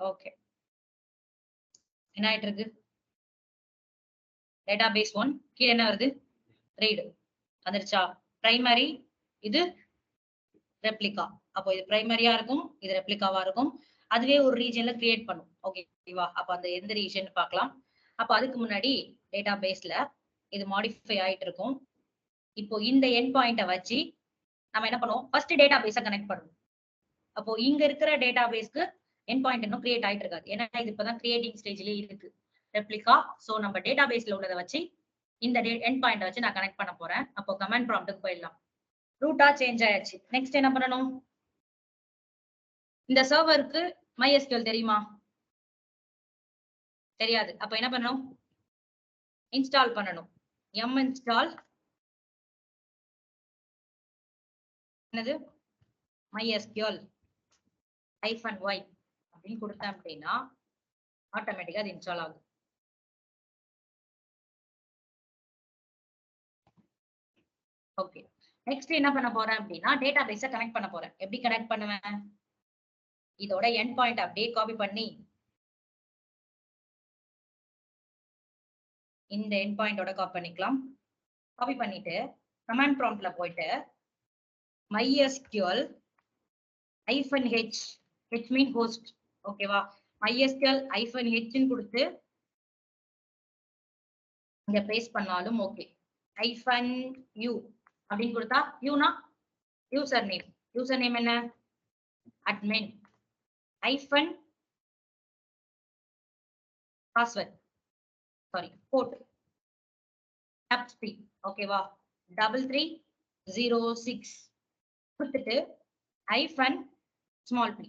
Okay, என்ன ஆயிட்டு இருக்கு, டேட்டாபேஸ் 1 கீழே என்ன வருது, ரீட் வந்துருச்சா. பிரைமரி இது ரெப்ளிகா. அப்போ இது பிரைமரியா இருக்கும், இது ரெப்ளிகாவா இருக்கும். அதுவே ஒரு ரீஜன்ல கிரியேட் பண்ணும். ஓகேவா? அப்ப அந்த எந்த ரீஜன் பார்க்கலாம். அப்ப அதுக்கு முன்னாடி டேட்டாபேஸ்ல இது மாடிஃபை ஆயிட்டு இருக்கும். இப்போ இந்த எண்ட் பாயிண்ட வச்சு நம்ம என்ன பண்ணுவோம், ஃபர்ஸ்ட் டேட்டாபேஸை கனெக்ட் பண்ணுவோம். அப்போ இங்க இருக்கிற டேட்டாபேஸ்க்கு எண்ட் பாயிண்ட் இன்னும் கிரியேட் ஆயிட்டு இருக்காது, ஏன்னா இது இப்பதான் கிரியேட்டிங் ஸ்டேஜ்லயே இருக்கு ரெப்ளிகா. சோ நம்ம டேட்டாபேஸ்ல உள்ளதை வச்சு இந்த எண்ட் பாயிண்ட் வச்சு நான் கனெக்ட் பண்ண போறேன். அப்போ கமாண்ட் ப்ராம்ப்ட்டுக்கு போயிடலாம். ரூட்டா சேஞ்ச் ஆயாச்சு. நெக்ஸ்ட் என்ன பண்ணணும், இந்த சர்வருக்கு MySQL தெரியுமா, தெரியாது. அப்ப என்ன பண்ணணும், இன்ஸ்டால் பண்ணணும். install என்னது MySQL -y அப்படின்னு கொடுத்தேன் அப்படின்னா ஆட்டோமேட்டிக்கா அது இன்ஸ்டால் ஆகும். ஓகே, நெக்ஸ்ட் என்ன பண்ண போறேன் அப்படின்னா டேட்டா பேஸ கனெக்ட் பண்ண போறேன். எப்படி கனெக்ட் பண்ணுவேன்? இதோட எண்ட் பாயிண்ட் அப்படியே காப்பி பண்ணி இந்த எண்ட் பாயிண்டோட காப்பி பண்ணிக்கலாம். காப்பி பண்ணிட்டு கமாண்ட் ப்ராம்ப்ட்ல போயிட்டு MySQL -h, h மீன் ஹோஸ்ட், ஓகேவா? MySQL -h ன்னு கொடுத்து இங்க பேஸ்ட் பண்ணாலும் ஓகே. -u அப்படின்னு கொடுத்தா யூனா யூசர் நேம். யூசர் நேம் என்ன? Admin. Hyphen password, sorry port tab speed, ஓகேவா? 3306 கொடுத்துட்டு ஹைஃபன் ஸ்மால் p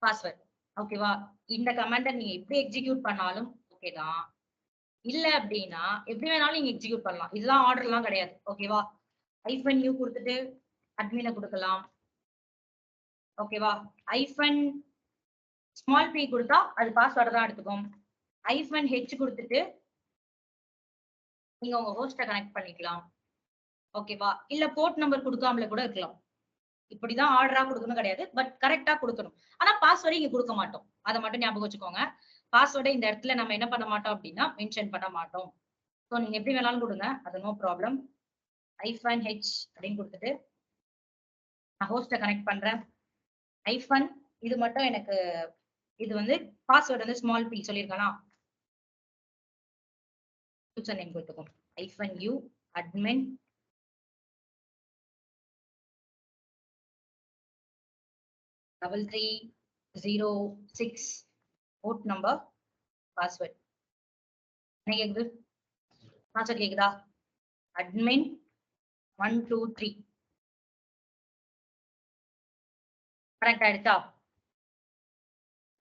பாஸ்வேர்ட், ஓகேவா? இந்த கமாண்ட நீங்க எப்படி எக்ஸிக்யூட் பண்ணாலும் ஓகே தான். இல்ல அப்படின்னா எப்படி வேணாலும் நீங்க எக்ஸிக்யூட் பண்ணலாம். இதுதான் ஆர்டர் எல்லாம் கிடையாது, ஓகேவா? ஹைஃபன் u கொடுத்துட்டு அட்மினை கொடுக்கலாம், ஓகேவா? ஹைஃபன் ஸ்மால் p கொடுத்தா அது பாஸ்வேர்டு தான் எடுத்துக்கும். ஹைஃபன் h கொடுத்துட்டு நீங்க உங்க ஹோஸ்ட கனெக்ட் பண்ணிக்கலாம், ஓகேவா? இல்ல போர்ட் நம்பர் கொடுக்காமல கூட இருக்கலாம். இப்படிதான் ஆர்டரா கொடுக்கணும் கிடையாது, பட் கரெக்டா கொடுக்கணும். ஆனா பாஸ்வேர்டு இங்க கொடுக்க மாட்டோம், அதை மட்டும் ஞாபகம் வச்சுக்கோங்க. பாஸ்வேர்டை இந்த இடத்துல நம்ம என்ன பண்ண மாட்டோம் அப்படின்னா மென்ஷன் பண்ண மாட்டோம். ஸோ நீங்க எப்படி வேணாலும் கொடுங்க, அது நோ ப்ராப்ளம். -h அப்படின்னு கொடுத்துட்டு நான் ஹோஸ்ட கனெக்ட் பண்றேன். ஹைஃபன் இது மட்டும் எனக்கு இது வந்து பாஸ்வேர்டு வந்து ஸ்மால் p சொல்லியிருக்கானா, யூசர் நேம் கொடுத்துக்கோம். Hyphen u admin 3306 port number password. என்ன கேக்குது? பாஸ்வேர்ட் கேக்குதா? அட்மின் 123 கனெக்ட் ஆயிடுச்சா?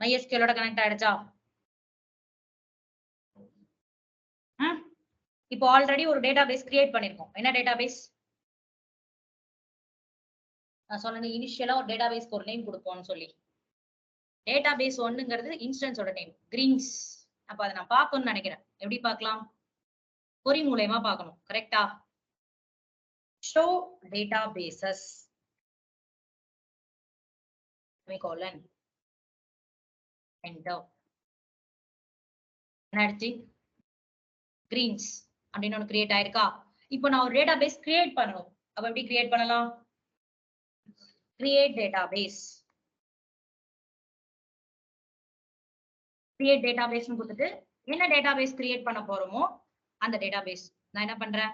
MySQL ஓட கனெக்ட் ஆயிடுச்சா? இப்போ ஆல்ரெடி ஒரு டேட்டாபேஸ் கிரியேட் பண்ணிருக்கோம். என்ன டேட்டாபேஸ்? நான் சொன்னது இனிஷியலா ஒரு டேட்டாபேஸ்க்கு ஒரு நேம் கொடுப்போம்னு சொல்லி. டேட்டாபேஸ் 1ங்கிறது இன்ஸ்டன்ஸோட நேம் கிரீன்ஸ். அப்ப அதை நான் பார்க்கணும்னு நினைக்கிறேன். எப்படி பார்க்கலாம்? கொரி மூலமா பார்க்கணும், கரெக்டா? Show databases semicolon enter. என்ன ஆயிடுச்சு? கிரீன்ஸ் அப்படின்னு ஒன்று கிரியேட் ஆயிருக்கா? இப்போ நான் ஒரு டேட்டாபேஸ் கிரியேட் பண்ணணும். அப்ப எப்படி கிரியேட் பண்ணலாம்? Create database. கிரியேட் டேட்டாபேஸ் கொடுத்துட்டு என்ன டேட்டாபேஸ் கிரியேட் பண்ண போறோமோ அந்த டேட்டாபேஸ் நான் என்ன பண்றேன்?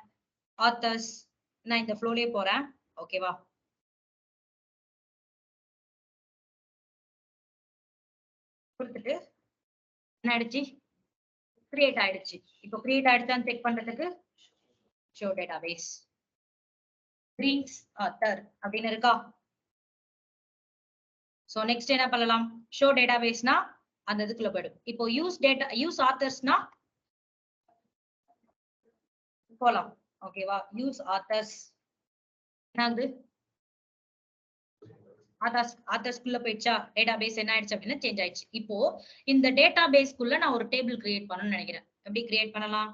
ஆத்தர்ஸ். நான் இந்த ஃப்ளோலயே போறேன், ஓகேவா? கொடுத்துட்டு என்ன ஆயிடுச்சு? கிரியேட் ஆயிடுச்சு. இப்போ கிரியேட் ஆயிடுச்சான்னு செக் பண்றதுக்கு ஷோ டேட்டாபேஸ் கிரீன்ஸ் ஆத்தர் அப்படின்னு இருக்கா? சோ நெக்ஸ்ட் என்ன பண்ணலாம்? ஷோ டேட்டாபேஸ்னா அந்த இதுக்குள்ள போயிடும். இப்போ யூஸ் ஆத்தர்ஸ்னா போலாம், ஓகேவா? யூஸ் ஆத்தர்ஸ் என்னது? ஆத்தர்ஸ்க்குள்ள போயிடுச்சா? டேட்டாபேஸ் என்ன ஆயிடுச்சு அப்படின்னா சேஞ்ச் ஆயிடுச்சு. இப்போ இந்த டேட்டாபேஸ்க்குள்ள நான் ஒரு டேபிள் கிரியேட் பண்ணணும்னு நினைக்கிறேன். எப்படி கிரியேட் பண்ணலாம்?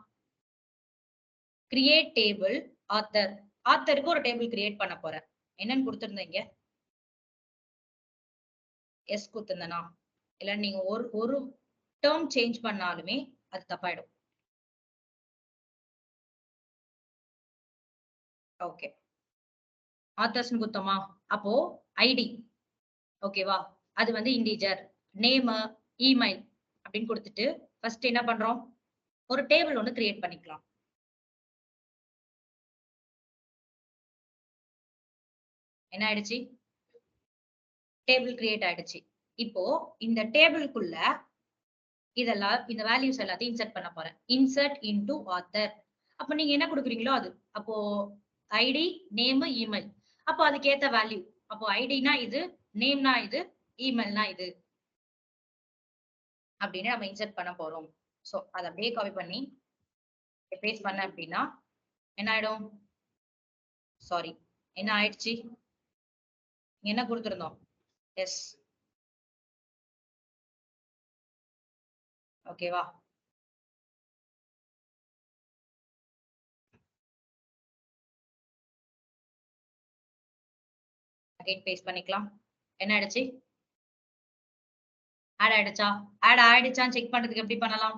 Create table author. ஆத்தருக்கு ஒரு டேபிள் கிரியேட் பண்ண போறேன். என்னன்னு கொடுத்திருந்தீங்க? எஸ் கொடுத்திருந்தேனா? இல்ல நீங்க ஒரு டேர்ம் சேஞ்ச் பண்ணாலுமே அது தப்பாயிடும். ஓகே, ஆத்தர்ஸ்னு கொடுத்தோமா? அப்போ ஐடி, ஓகேவா? அது வந்து இன்டிஜர், நேம், இமெயில் அப்படின்னு கொடுத்துட்டு ஃபர்ஸ்ட் என்ன பண்றோம்? ஒரு டேபிள் ஒன்னு கிரியேட் பண்ணிக்கலாம். என்ன ஆயிடுச்சு? டேபிள் கிரியேட் ஆயிடுச்சு. இப்போ இந்த டேபிளுக்குள்ள இதெல்லாம் இந்த வேல்யூஸ் எல்லாத்தையும் இன்சர்ட் பண்ண போறேன். Insert into author. அப்ப நீங்க என்ன கொடுக்குறீங்களோ அது. அப்போ ஐடி, நேம், இமெயில். அப்போ அதுக்கு ஏத்த வேல்யூ. அப்போ ஐடினா இது, நேம்னா இது, இமெயில்னா இது அப்படின்னு நம்ம இன்சர்ட் பண்ண போறோம். சோ அதை அப்படியே காப்பி பண்ணி பேஸ்ட் பண்ண அப்படின்னா என்ன ஆயிடும்? சாரி, என்ன ஆயிடுச்சு? என்ன கொடுத்திருந்தோம்? எஸ். ஓகேவா? அகைன் பேஸ்ட் பண்ணிக்கலாம். என்ன ஆயிடுச்சு? ஆட் ஆயிடுச்சா? ஆட் ஆயிடுச்சான்னு செக் பண்றதுக்கு எப்படி பண்ணலாம்?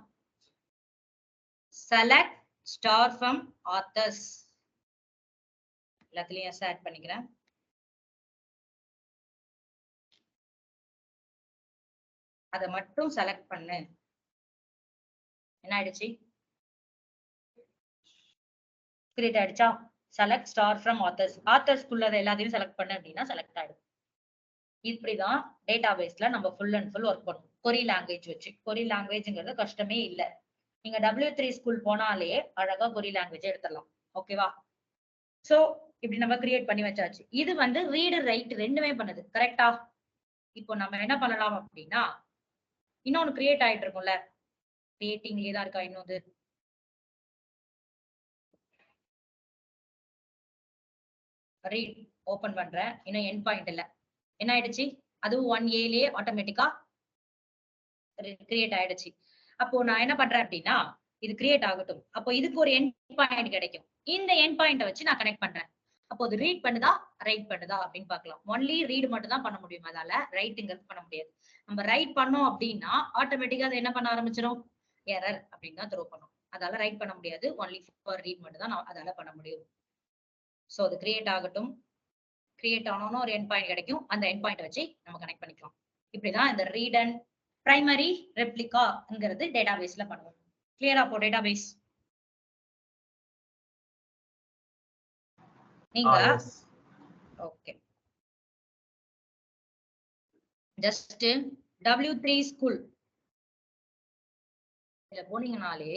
select star from authors. எல்லாத்துலயும் எஸ் ஆட் பண்ணிக்கிறேன். அதை மட்டும் செலக்ட் பண்ணு. என்ன ஆயிடுச்சு? கிரியேட் ஆயிடுச்சா? Select star from authors. ஆத்தர்ஸ்க்குள்ளத எல்லாத்தையும் செலக்ட் பண்ணு அப்படின்னா செலக்ட் ஆயிடும். இப்படிதான் டேட்டாபேஸ்ல நம்ம ஃபுல் அண்ட் ஃபுல் ஒர்க் பண்ணுவோம். கொரி லாங்குவேஜ் வச்சு. கொரி லாங்குவேஜ்ங்கிறது கஷ்டமே இல்ல. நீங்க W3 ஸ்கூல் போனாலே அழகா கொரி லாங்குவேஜ் எடுத்துடலாம். ஓகேவா? சோ இப்படி நம்ம கிரியேட் பண்ணி வச்சாச்சு. இது வந்து ரீடு ரைட் ரெண்டுமே பண்ணுது. கரெக்டா? இப்போ நம்ம என்ன பண்ணலாம் அப்படின்னா, இன்னொன்னு கிரியேட் ஆயிட்டு இருக்கும்ல, கிரியேட்டிங்லயே தான் இருக்கா இன்னொரு. ரீட் ஓபன் பண்றேன். இன்னும் எண்ட் பாயிண்ட் இல்ல. என்ன ஆயிடுச்சு? அதுவும் 1Aலயே ஆட்டோமேட்டிக்கா கிரியேட் ஆயிடுச்சு. அப்போ நான் என்ன பண்றேன் அப்படின்னா, இது கிரியேட் ஆகட்டும். அப்போ இதுக்கு ஒரு எண்ட் பாயிண்ட் கிடைக்கும். இந்த எண்ட் பாயிண்ட வச்சு நான் கனெக்ட் பண்றேன். அப்போ அது ரீட் பண்ணுதா, ரைட் பண்ணுதா அப்படின்னு பார்க்கலாம். ஒன்லி ரீட் மட்டும் தான் பண்ண முடியும். அதால ரைட்டுங்கிறது பண்ண முடியாது. நம்ம ரைட் பண்ணோம் அப்படின்னா ஆட்டோமேட்டிக்கா அதை என்ன பண்ண ஆரம்பிச்சிடும்? எரர் அப்படின்னு தான் த்ரோ பண்ணும். அதால ரைட் பண்ண முடியாது. ஒன்லி ஃபார் ரீட் மட்டும் தான் அதால பண்ண முடியும். சோ அது கிரியேட் ஆகட்டும். கிரியேட் ஆனோன்னு ஒரு எண்ட் பாயிண்ட் கிடைக்கும். அந்த எண்ட் பாயிண்ட் வச்சு நம்ம கனெக்ட் பண்ணிக்கலாம். இப்படிதான் இந்த ரீட் அண்ட் பிரைமரி ரெப்ளிகாங்கிறது டேட்டாபேஸ்ல பண்ணுவோம். கிளியரா? அப்போ டேட்டாபேஸ் நீங்க ஓகே ஜஸ்ட் W3 ஸ்கூல் இதுல போனீங்கனாலே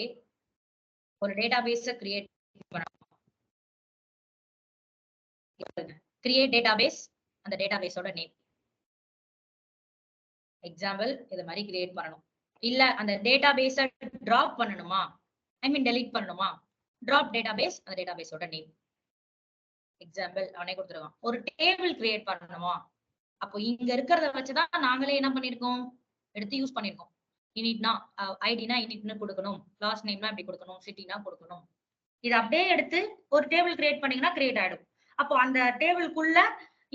ஒரு டேட்டாபேஸ கிரியேட் பண்ணலாம். கிரியேட் டேட்டாபேஸ், அந்த டேட்டாபேஸோட நேம். எக்ஸாம்பிள் இது மாதிரி கிரியேட் பண்ணணும். இல்ல அந்த டேட்டாபேஸ டிராப் பண்ணணுமா, ஐ மீன் டெலீட் பண்ணணுமா, டிராப் டேட்டாபேஸ், அந்த டேட்டாபேஸோட நேம். எக்ஸாம்பிள் அவனே கொடுத்துருவான். ஒரு டேபிள் கிரியேட் பண்ணணுமா, அப்போ இங்க இருக்கிறத வச்சுதான் நாங்களே என்ன பண்ணிருக்கோம், எடுத்து யூஸ் பண்ணிருக்கோம். இனிட்னா ஐடினா இனிட்னு கொடுக்கணும், லாஸ்ட் நேம்னா இப்படி கொடுக்கணும், சிட்டினா கொடுக்கணும். இது அப்படியே எடுத்து ஒரு டேபிள் கிரியேட் பண்ணீங்கன்னா கிரியேட் ஆயிடும். அப்போ அந்த டேபிள்குள்ள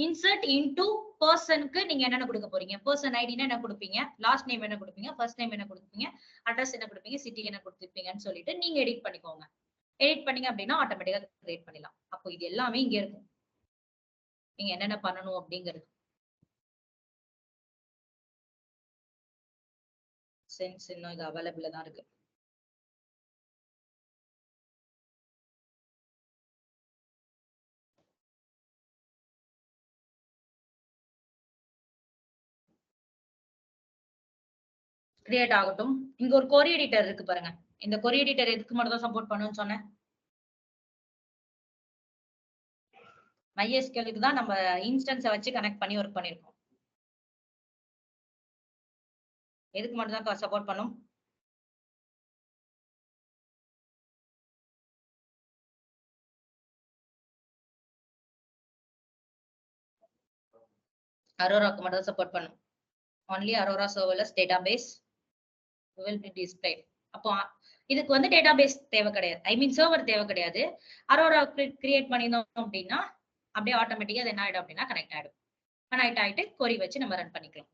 இன்சர்ட் இன்டு பர்சனுக்கு நீங்க என்னென்ன கொடுக்க போறீங்க, பர்சன் ஐடினா என்ன கொடுப்பீங்க, லாஸ்ட் நேம் என்ன கொடுப்பீங்க, ஃபர்ஸ்ட் நேம் என்ன கொடுப்பீங்க, அட்ரஸ் என்ன கொடுப்பீங்க, சிட்டி என்ன கொடுத்துருப்பீங்கன்னு சொல்லிட்டு நீங்க எடிட் பண்ணிக்கோங்க. எடிட் பண்ணீங்க அப்படின்னா ஆட்டோமேட்டிக்கா கிரியேட் பண்ணிடலாம். அப்போ இது எல்லாமே இங்க இருக்கும். நீங்க என்னென்ன பண்ணணும் அப்படிங்கிறது. சென்ஸ் இன்னும் இது அவைலபிளா தான் இருக்கு. கிரியேட் ஆகட்டும். இங்க ஒரு கொரி எடிட்டர் இருக்கு பாருங்க. இந்த கொரி எடிட்டர் எதுக்கு மட்டும் தான் சப்போர்ட் பண்ணுன்னு சொன்னேன்? MySQLக்கு தான் நம்ம இன்ஸ்டன்ஸை வச்சு கனெக்ட் பண்ணி ஒர்க் பண்ணிருக்கோம். எதுக்கு மட்டும் தான் சப்போர்ட் பண்ணும்? அரோராக்கு மட்டும் தான் சப்போர்ட் பண்ணும். Only Arora serverless database will be displayed. அப்போ இதுக்கு வந்து டேட்டாபேஸ் தேவை கிடையாது, ஐ மீன் சர்வர் தேவை கிடையாது. அரோரா கிரியேட் பண்ணியிருந்தோம் அப்படின்னா அப்படியே ஆட்டோமேட்டிக்கா அது என்ன ஆயிடும் அப்படின்னா கனெக்ட் ஆயிடும். கனெக்ட் ஆயிட்டு கொரி வச்சு நம்ம ரன் பண்ணிக்கலாம்.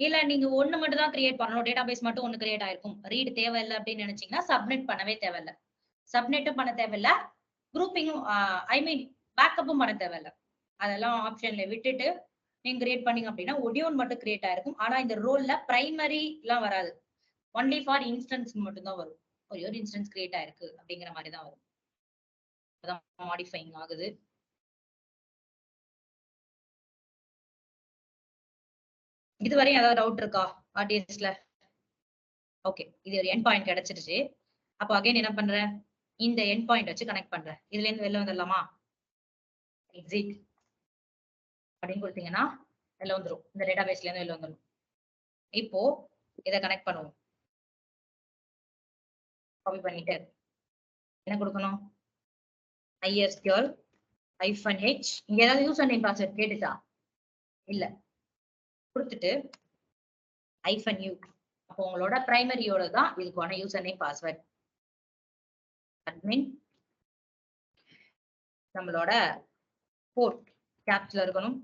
இல்ல நீங்க ஒண்ணு மட்டும் தான் கிரியேட் பண்ணணும், டேட்டாபேஸ் மட்டும் ஒண்ணு கிரியேட் ஆயிருக்கும், ரீட் தேவையில்லை அப்படின்னு நினைச்சீங்கன்னா சப்மிட் பண்ணவே தேவையில்லை. சப்மிட்டும் பண்ண தேவையில்லை, குரூப்பிங்கும் ஐ மீன் பேக்கப்பும் பண்ண தேவையில்லை. அதெல்லாம் ஆப்ஷன்ல விட்டுட்டு நீங்க கிரியேட் பண்ணீங்க அப்படின்னா ஒடியோன் மட்டும் கிரியேட் ஆயிருக்கும். ஆனா இந்த ரோல்ல பிரைமரி எல்லாம் வராது. ஒன்லி ஃபார் இன்ஸ்டன்ஸ் மட்டும் தான் வரும். ஒரு இன்ஸ்டன்ஸ் கிரியேட் ஆயிருக்கு அப்படிங்கிற மாதிரி தான் வரும். அதான் மாடிஃபைங் ஆகுது. இதுவரையும் ஏதாவது டவுட் இருக்கா ஆர்டிஎஸ்ல? ஓகே, இது ஒரு எண்ட் பாயிண்ட் கிடைச்சிருச்சு. அப்போ அகைன் என்ன பண்றேன், இந்த எண்ட் பாயிண்ட் வச்சு கனெக்ட் பண்றேன். இதுல இருந்து வெளில வந்துடலாமா? எக்ஸிட் அப்படின்னு கொடுத்தீங்கன்னா வெளில வந்துடும். இந்த டேட்டாபேஸ்ல இருந்து வெளில வந்துடும். இப்போ இதை கனெக்ட் பண்ணுவோம். காப்பி பண்ணிட்டு என்ன கொடுக்கணும், MySQL -h இங்க ஏதாவது யூசர் நேம் பாஸ்வேர்ட் கேட்டுச்சா? இல்ல. கொடுத்துட்டு -u அப்போ உங்களோட பிரைமரியோட தான் இதுக்கான யூசர் நேம் பாஸ்வேர்ட். அட்மின் நம்மளோட போர்ட் கேப்ஸ்ல இருக்கணும்.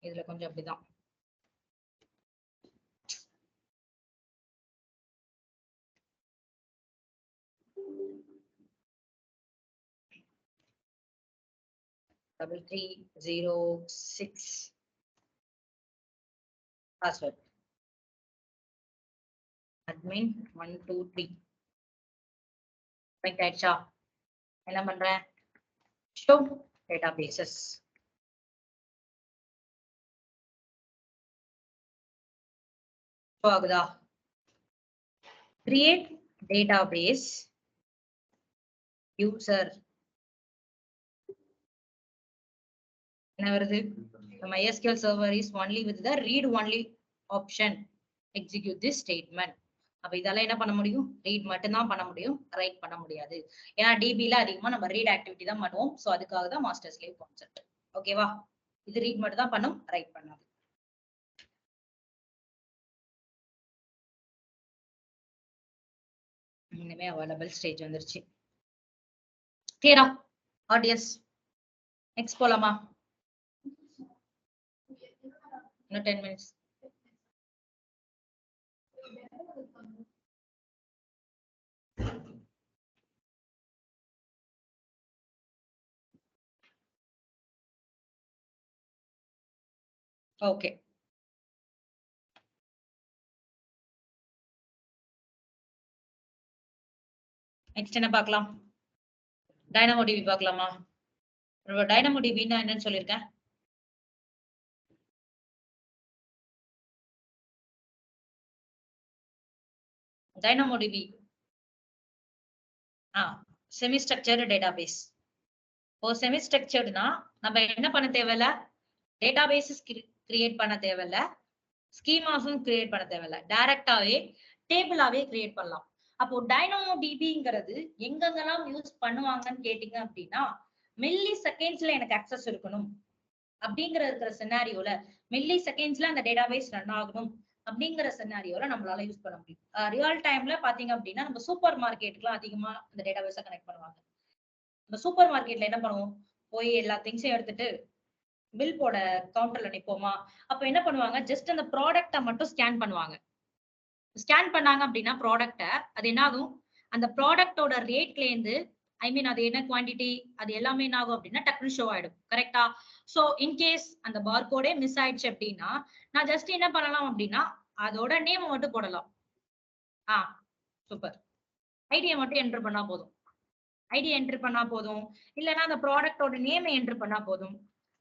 இதுல கொஞ்சம் அப்படிதான். Double 306 password. Admin 123. Right ஆயிடுச்சா? என்ன பண்றேன்? Show databases. Show ஆகுதா? Create database user. என்ன வருது? The MySQL server is only with the read only option. Execute this statement. அப்ப இதெல்லாம் என்ன பண்ண முடியும்? ரீட் மட்டும் தான் பண்ண முடியும், ரைட் பண்ண முடியாது. ஏன்னா டிபில அதிகமா நம்ம ரீட் ஆக்டிவிட்டி தான் பண்ணுவோம். சோ அதுக்காக தான் மாஸ்டர் ஸ்லேவ் கான்செப்ட். ஓகேவா? இது ரீட் மட்டும் தான் பண்ணும், ரைட் பண்ணாது. இனிமே அவைலபிள் ஸ்டேஜ் வந்துருச்சு. கிளியரா? ஆடியன்ஸ் நெக்ஸ்ட் போலாமா? இன்னும் 10 minutes. ஓகே. நெக்ஸ்ட் என்ன பார்க்கலாம்? டைனமோடிபி பார்க்கலாமா? டைனமோடிபின்னா என்னன்னு சொல்லிருக்கேன்? டைனமோடிபி செமி ஸ்ட்ரக்சர்டு டேட்டாபேஸ். இப்போ செமி ஸ்ட்ரக்சர்டுனா நம்ம என்ன பண்ண தேவையில்ல, டேட்டாபேஸஸ் கிரியேட் பண்ண தேவையில்ல, ஸ்கீமாஸும் கிரியேட் பண்ண தேவையில்ல, டைரக்டாவே டேபிளாவே கிரியேட் பண்ணலாம். அப்போ டைனமோடிபிங்கிறது எங்கெங்கெல்லாம் யூஸ் பண்ணுவாங்கன்னு கேட்டீங்க அப்படின்னா, மில்லி செகண்ட்ஸ்ல எனக்கு அக்சஸ் இருக்கணும் அப்படிங்கிற இருக்கிற சினாரியோல, மில்லி செகண்ட்ஸ்ல அந்த டேட்டாபேஸ் ரன் ஆகணும் அப்படிங்கிற சினாரியோல நம்மளால யூஸ் பண்ண முடியும். ரியல் டைம்ல பாத்தீங்க அப்படின்னா நம்ம சூப்பர் மார்க்கெட்டுக்குலாம் அதிகமா இந்த டேட்டாபேஸை கனெக்ட் பண்ணுவாங்க. நம்ம சூப்பர் மார்க்கெட்ல என்ன பண்ணுவோம்? போய் எல்லா திங்ஸையும் எடுத்துட்டு பில் போட கவுண்டர்ல நிப்போமா? அப்ப என்ன பண்ணுவாங்க? ஜஸ்ட் அந்த ப்ராடக்ட்டை மட்டும் ஸ்கேன் பண்ணுவாங்க. ஸ்கேன் பண்ணாங்க அப்படின்னா ப்ராடக்ட்ட அது என்ன ஆகும்? அந்த ப்ராடக்டோட ரேட்ல இருந்து அது என்ன குவான்டிட்டி அது எல்லாமே என்ன ஆகும் அப்படின்னா டக்குனு ஷோ ஆயிடும். கரெக்டா? சோ இன்கேஸ் அந்த பார்கோடே மிஸ் ஆயிடுச்சு அப்படின்னா நான் ஜஸ்ட் என்ன பண்ணலாம் அப்படின்னா அதோட நேம் மட்டும் போடலாம். சூப்பர். ஐடியை மட்டும் என்டர் பண்ணா போதும். ஐடி என்டர் பண்ணா போதும், இல்லைன்னா அந்த ப்ராடக்டோட நேமை என்டர் பண்ணா போதும்.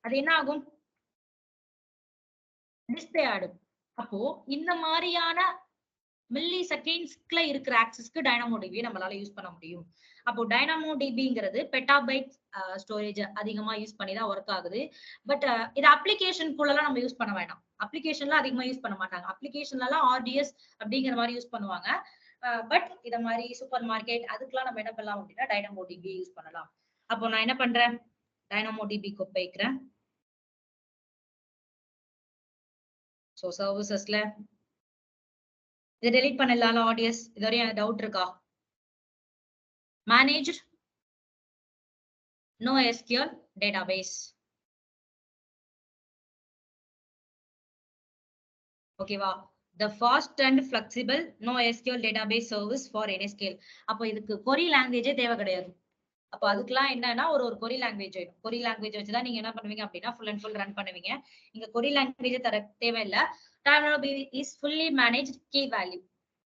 அது என்ன ஆகும்? டிஸ்பிளே ஆடும். அப்போ இந்த மாதிரியான மில்லி செகண்ட்ஸ்ல இருக்கிற ஆக்சஸ்க்கு டைனமோடிபி நம்மளால யூஸ் பண்ண முடியும். அப்போ டைனமோடிபிங்கிறது பெட்டாபைட் ஸ்டோரேஜ் அதிகமா யூஸ் பண்ணி தான் ஒர்க் ஆகுது. பட் இது அப்ளிகேஷனுக்குள்ளலாம் நம்ம யூஸ் பண்ண வேண்டாம். அப்ளிகேஷன்ல அதிகமா யூஸ் பண்ண மாட்டாங்க. அப்ளிகேஷன்ல எல்லாம் ஆர்டிஎஸ் அப்படிங்கிற மாதிரி யூஸ் பண்ணுவாங்க. பட் இத மாதிரி சூப்பர் மார்க்கெட் அதுக்கெல்லாம் நம்ம என்ன பண்ணலாம் அப்படின்னா டைனமோடிபி யூஸ் பண்ணலாம். அப்போ நான் என்ன பண்றேன்? டைனமோடிபி வைக்கிறேன். சோ சர்வீசஸ்ல இதை டெலீட் பண்ணலாம். ஆடியன்ஸ் இது வரையும் டவுட் இருக்கா? Manage NoSQL database. ஓகேவா? The fast and flexible NoSQL database service for any scale. அப்போ இதுக்கு கொரி லாங்குவேஜே தேவை கிடையாது. அப்போ அதுக்கெல்லாம் என்னன்னா ஒரு கொரி லாங்குவேஜ் வேணும். கொரி லாங்குவேஜ் வச்சுதான் நீங்க என்ன பண்ணுவீங்க அப்படின்னா ஃபுல் அண்ட் ஃபுல் ரன் பண்ணுவீங்க. இங்க கொரி லாங்குவேஜ் தர தேவையில்லை. DynamoDB is fully managed key value.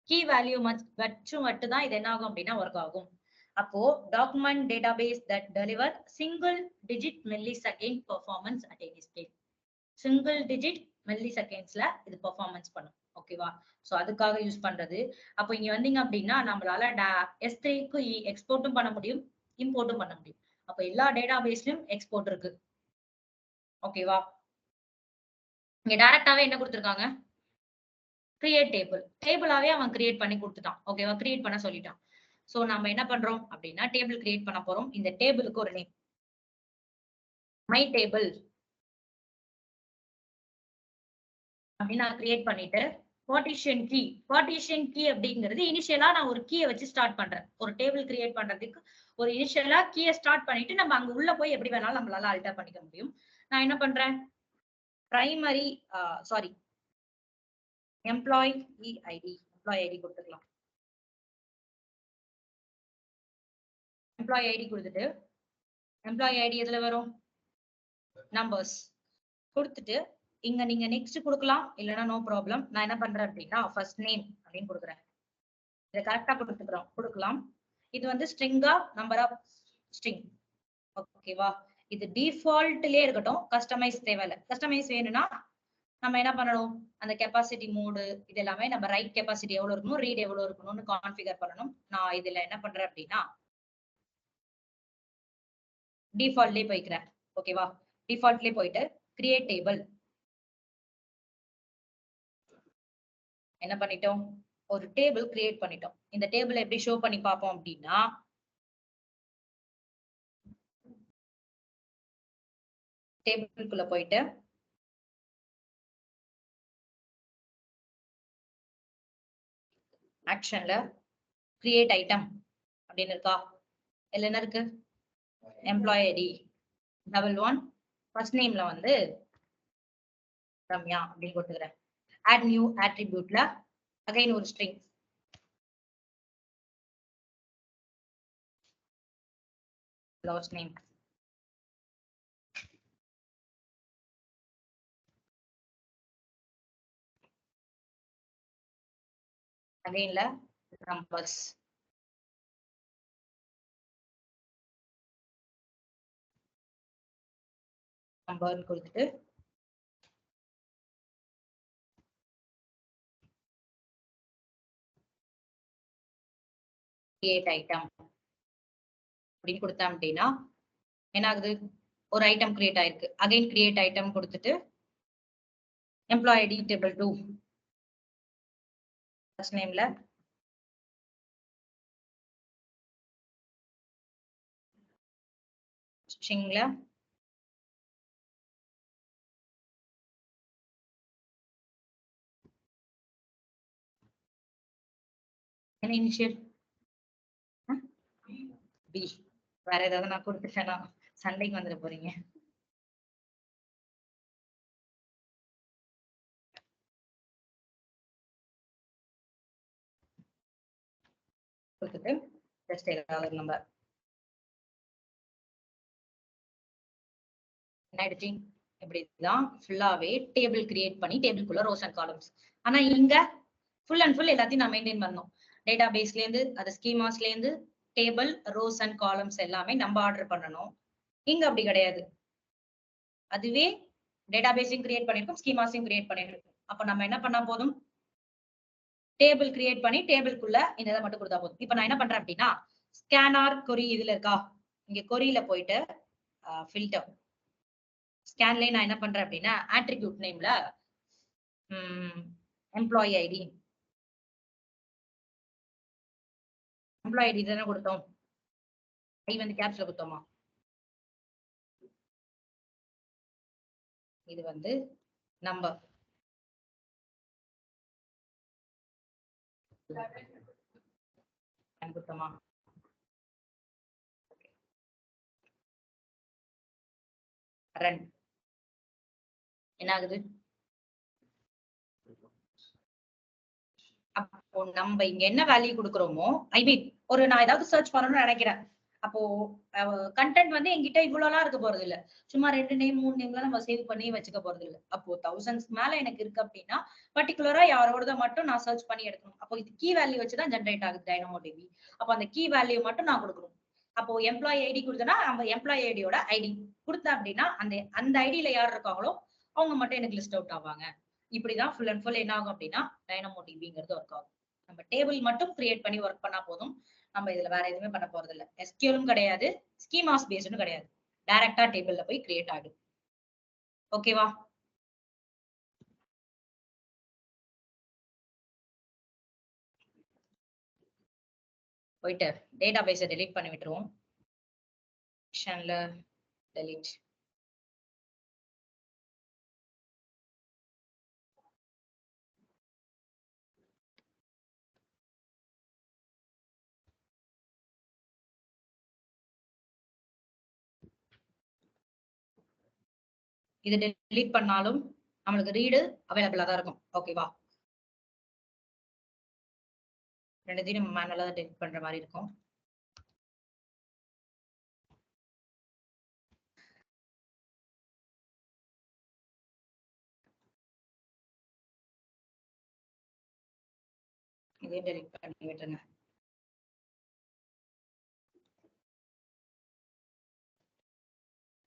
Key value மட்டும் தான் இது என்ன ஆகும் அப்படின்னா ஒர்க் ஆகும். அப்போ document database that deliver single digit millisecond performance at any scale. Single digit மில்லி செகண்ட்ஸ்ல இது பெர்ஃபார்மன்ஸ் பண்ணும். ஓகேவா? சோ அதுக்காக யூஸ் பண்றது. அப்போ இங்க வந்தீங்க அப்படின்னா நம்மளால S3க்கு எக்ஸ்போர்ட்டும் பண்ண முடியும், இம்போர்ட்டும் பண்ண முடியும். அப்போ எல்லா டேட்டாபேஸ்லயும் எக்ஸ்போர்ட் இருக்கு. ஓகேவா? இங்க டைரக்டாவே என்ன கொடுத்திருக்காங்க? Create table. டேபிளாவே அவன் கிரியேட் பண்ணி கொடுத்துட்டான். ஓகேவா? கிரியேட் பண்ண சொல்லிட்டான். சோ நம்ம என்ன பண்றோம் அப்படின்னா டேபிள் கிரியேட் பண்ண போறோம். இந்த டேபிளுக்கு ஒரு நேம் மை டேபிள் அப்படின்னு நான் கிரியேட் பண்ணிட்டு பார்ட்டிஷன் கீ அப்படிங்கிறது இனிஷியலா நான் ஒரு கீயை வச்சு ஸ்டார்ட் பண்றேன். ஒரு டேபிள் கிரியேட் பண்றதுக்கு ஒரு இனிஷியலா கீயை ஸ்டார்ட் பண்ணிட்டு நம்ம அங்க உள்ள போய் எப்படி வேணாலும் நம்மளால ஆல்டர் பண்ணிக்க முடியும். நான் என்ன பண்றேன் பிரைமரி சாரி எம்ப்ளாயி ஐடி கொடுத்துக்கலாம். எம்ப்ளாயி ஐடி கொடுத்துட்டு எம்ப்ளாயி ஐடி எதுல வரும் நம்பர்ஸ் கொடுத்துட்டு இங்க நீங்க நெக்ஸ்ட் கொடுக்கலாம் இல்லைன்னா நோ ப்ராப்ளம். நான் என்ன பண்றேன் அப்படின்னா ஃபர்ஸ்ட் நேம் அப்படின்னு கொடுக்குறேன். இதை கரெக்டா கொடுக்கலாம். இது வந்து ஸ்ட்ரிங்கா நம்பர் ஆஃப் ஸ்ட்ரிங் ஓகேவா. இது டிஃபால்ட்லயே இருக்கட்டும். கஸ்டமைஸ் தேவையில்ல. கஸ்டமைஸ் வேணும்னா நம்ம என்ன பண்ணணும் அந்த கெப்பாசிட்டி மோடு இது எல்லாமே நம்ம ரைட் கெப்பாசிட்டி எவ்வளவு இருக்கணும் ரீட் எவ்வளவு இருக்கணும்னு கான்ஃபிகர் பண்ணணும். நான் இதுல என்ன பண்றேன் அப்படின்னா டிஃபால்ட்லயே போய்க்கிறேன். ஓகேவா. டிஃபால்ட்லயே போயிட்டு கிரியேட் டேபிள் என்ன பண்ணிட்டோம் ஒரு டேபிள் கிரியேட் பண்ணிட்டோம். இந்த டேபிள் எப்படி ஷோ பண்ணி பார்ப்போம் அப்படின்னா டேபிளுக்குள்ள போயிட்டு ஆக்ஷன்ல கிரியேட் ஐட்டம் அப்படின்னு இருக்கா. இதுல என்ன இருக்கு எம்ப்ளாயி ஐடி $1 ஃபர்ஸ்ட் நேம்ல வந்து ரம்யா அப்படின்னு கொடுத்துக்கிறேன். ஆட் நியூ ஆட்ரிபியூட்ல அகைன் ஒரு ஸ்ட்ரிங் லாஸ்ட் நேம் அகைன்ல நம்பர்ஸ் நம்பர்னு கொடுத்துட்டு கிரியேட் ஐட்டம் அப்படின்னு கொடுத்தேன் அப்படின்னா என்ன ஆகுது ஒரு ஐட்டம் கிரியேட் ஆயிருக்கு. அகைன் கிரியேட் ஐட்டம் கொடுத்துட்டு எம்ப்ளாயி ஐடி டேபிள் 2 ஃபர்ஸ்ட் நேம்ல ஸ்ட்ரிங்ல என்ன இனிஷியல் பி. வேற ஏதாவது நான் கொடுத்துட்டேன்னா சண்டைக்கு வந்துட போறீங்க. கொடுத்துட்டு ஜஸ்ட் ஏதாவது நம்பர் என்ன ஆயிடுச்சு இப்படிதான் ஃபுல்லாவே டேபிள் கிரியேட் பண்ணி டேபிள்குள்ள ரோஸ் அண்ட் காலம்ஸ். ஆனா இங்க ஃபுல் அண்ட் ஃபுல் எல்லாத்தையும் நான் மெயின்டைன் பண்ணணும். டேட்டா பேஸ்ல இருந்து அது ஸ்கீமாஸ்ல இருந்து டேபிள் ரோஸ் அண்ட் காலம்ஸ் எல்லாமே நம்ம ஆர்டர் பண்ணணும். இங்க அப்படி கிடையாது. அதுவே டேட்டா பேஸையும் கிரியேட் பண்ணிருக்கும் ஸ்கீமாஸையும் கிரியேட் பண்ணிருக்கும். அப்ப நம்ம என்ன பண்ணா போதும் டேபிள் கிரியேட் பண்ணி டேபிள்குள்ள இந்த இதை மட்டும் கொடுத்தா போதும். இப்ப நான் என்ன பண்றேன் அப்படின்னா ஸ்கேனார் கொரி இதுல இருக்கா இங்க கொரியில போயிட்டு ஃபில்டர் ஸ்கேன்ல நான் என்ன பண்றேன் அப்படின்னா ஆட்ரிபியூட் நேம்ல எம்ப்ளாயி ஐடி தானே கொடுத்தோம். ஐ வந்து கேப்ஸ்ல கொடுத்தோமா. இது வந்து நம்பர் கொடுத்தோமா. ரன் என்ன ஆகுது அப்போ நம்ம இங்க என்ன வேல்யூ கொடுக்குறோமோ ஐ மீன் ஒரு நான் ஏதாவது சர்ச் பண்ணணும்னு நினைக்கிறேன். அப்போ கண்டென்ட் வந்து என்கிட்ட இவ்வளவுலாம் இருக்க போறது இல்ல. சும்மா 2 நேம் 3 நேம்லாம் நம்ம சேவ் பண்ணி வச்சுக்க போறது இல்ல. அப்போ 1000s மேல எனக்கு இருக்கு அப்படின்னா பர்டிகுலரா யாரோடத மட்டும் நான் சர்ச் பண்ணி எடுக்கணும். அப்போ இது கீ வேல்யூ வச்சுதான் ஜென்ரேட் ஆகுது டைனமோடிபி. அப்போ அந்த கீ வேல்யூ மட்டும் நான் கொடுக்கணும். அப்போ எம்ப்ளாயி ஐடி கொடுத்தனா நம்ம எம்ப்ளாயி ஐடியோட ஐடி கொடுத்தேன் அப்படின்னா அந்த ஐடியில யார் இருக்காங்களோ அவங்க மட்டும் எனக்கு லிஸ்ட் அவுட் ஆவாங்க. இப்படிதான் ஃபுல் அண்ட் ஃபுல் என்ன ஆகும் அப்படின்னா டைனமோடிபிங்கிறது ஒர்க் ஆகும். நம்ம டேபிள் மட்டும் கிரியேட் பண்ணி ஒர்க் பண்ணா போதும். நம்ம இதுல வேற எதுவுமே பண்ண போறது இல்ல. எஸ்கியூலும் கிடையாது ஸ்கீமாஸ் பேஸ்டும் கிடையாது. டைரக்டா டேபிள்ல போய் கிரியேட் ஆகுது. ஓகேவா. போயிட்டு டேட்டா பேஸை டெலீட் பண்ணி விட்டுருவோம். delete. இது delete பண்ணாலும் நம்மளுக்கு ரீடு அவைலபிளா தான் இருக்கும். ஓகேவா? ரெண்டுத்தையும் நம்ம மேனுவலா தான் delete பண்ற மாதிரி இருக்கும். இதையும் delete பண்ணி விட்டுருங்க.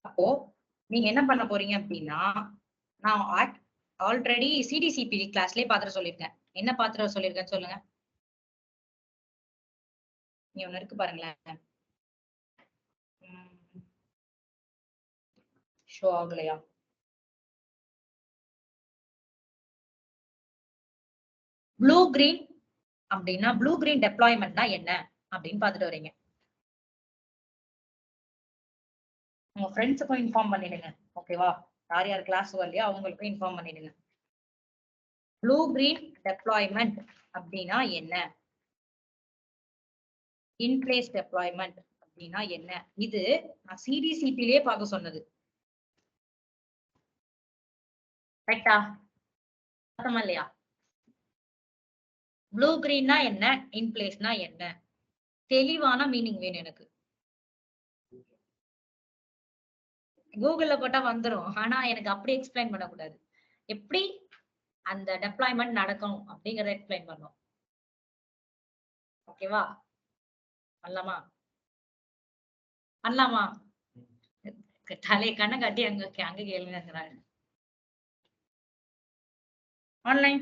அப்போ நீங்க என்ன பண்ண போறீங்க அப்படின்னா, நான் ஆல்ரெடி சிடிசிபி கிளாஸ்லயே பாத்திரம் சொல்லியிருக்கேன். என்ன பாத்திரம் சொல்லியிருக்கேன்னு சொல்லுங்க. நீ ஒண்ணு இருக்கு பாருங்களேன். ஷோ ஆகலையா? ப்ளூ கிரீன் அப்படின்னா ப்ளூ கிரீன் டெப்ளாய்மெண்ட்னா என்ன அப்படின்னு பாத்துட்டு வரீங்க. உங்க ஃப்ரெண்ட்ஸுக்கும் இன்ஃபார்ம் பண்ணிடுங்க. ஓகேவா? யார் யார் கிளாஸ் வரலையோ அவங்களுக்கும் இன்ஃபார்ம் பண்ணிடுங்க. ப்ளூ கிரீன் டெப்ளாய்மெண்ட் அப்படின்னா என்ன? இன்பிளேஸ் டெப்ளாய்மெண்ட் அப்படின்னா என்ன? இது நான் சிடிசிபிலே பார்க்க சொன்னது. ரைட்டா? அர்த்தமா இல்லையா? ப்ளூ கிரீன்னா என்ன, இன்பிளேஸ்னா என்ன? தெளிவான மீனிங் வேணும் எனக்கு. கூகுள்ல போட்டா வந்துரும். ஆனா எனக்கு அப்படி எக்ஸ்பிளைன் பண்ணக்கூடாது. எப்படி அந்த டெப்ளாய்மெண்ட் நடக்கும் அப்படிங்கறத எக்ஸ்பிளைன் பண்ணும். ஓகேவா? பண்ணலாமா? பண்ணலாமா? தலையை கண்ணை காட்டி அங்க அங்க கேளுங்கிறாங்க. Online.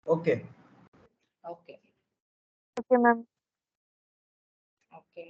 Okay okay okay ma'am. Okay